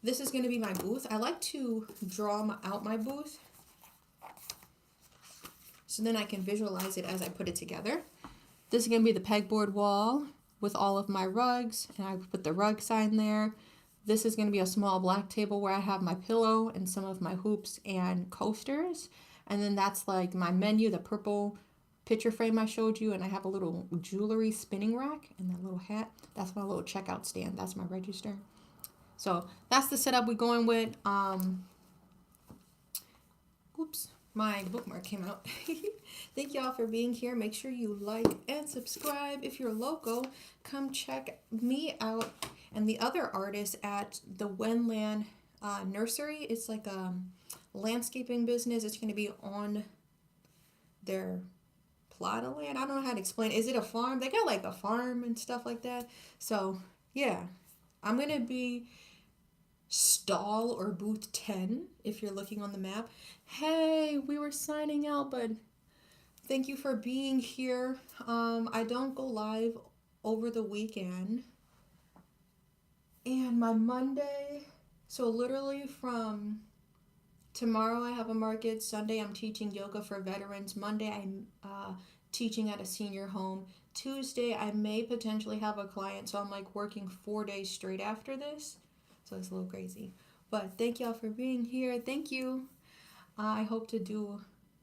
this is going to be my booth. I like to draw out my booth so then I can visualize it as I put it together. This is going to be the pegboard wall with all of my rugs, and I put the rug sign there. This is going to be a small black table where I have my pillow and some of my hoops and coasters. And then that's like my menu, the purple picture frame I showed you, and I have a little jewelry spinning rack and that little hat. That's my little checkout stand. That's my register. So that's the setup we're going with. Oops, my bookmark came out. Thank y'all for being here. Make sure you like and subscribe. If you're local, come check me out and the other artists at the Wenland Nursery. It's like a landscaping business. It's going to be on their plot of land. I don't know how to explain it. Is it a farm? They got like a farm and stuff like that. So yeah, I'm going to be stall or booth 10 if you're looking on the map. Hey, we were signing out, but thank you for being here. I don't go live over the weekend. And my Monday, so literally from tomorrow I have a market. Sunday I'm teaching yoga for veterans. Monday I'm teaching at a senior home. Tuesday I may potentially have a client, so I'm like working 4 days straight after this. So it's a little crazy. But thank y'all for being here. Thank you. I hope to do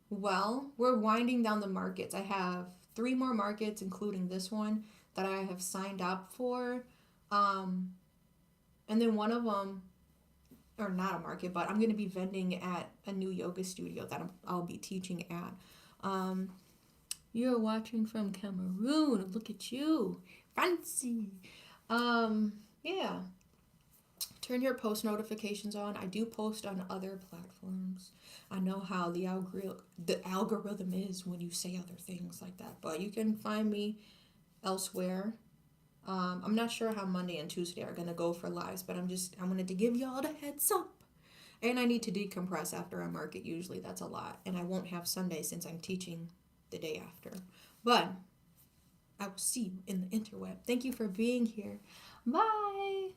well. We're winding down the markets. I have 3 more markets, including this one, that I have signed up for. And then one of them, or not a market, but I'm going to be vending at a new yoga studio that I'll be teaching at. You're watching from Cameroon. Look at you. Fancy. Yeah. Turn your post notifications on. I do post on other platforms. I know how the algorithm is when you say other things like that, but you can find me elsewhere. I'm not sure how Monday and Tuesday are gonna go for lives, but I wanted to give y'all the heads up. And I need to decompress after a market. Usually that's a lot, and I won't have Sunday since I'm teaching the day after. But I will see you in the interweb. Thank you for being here. Bye.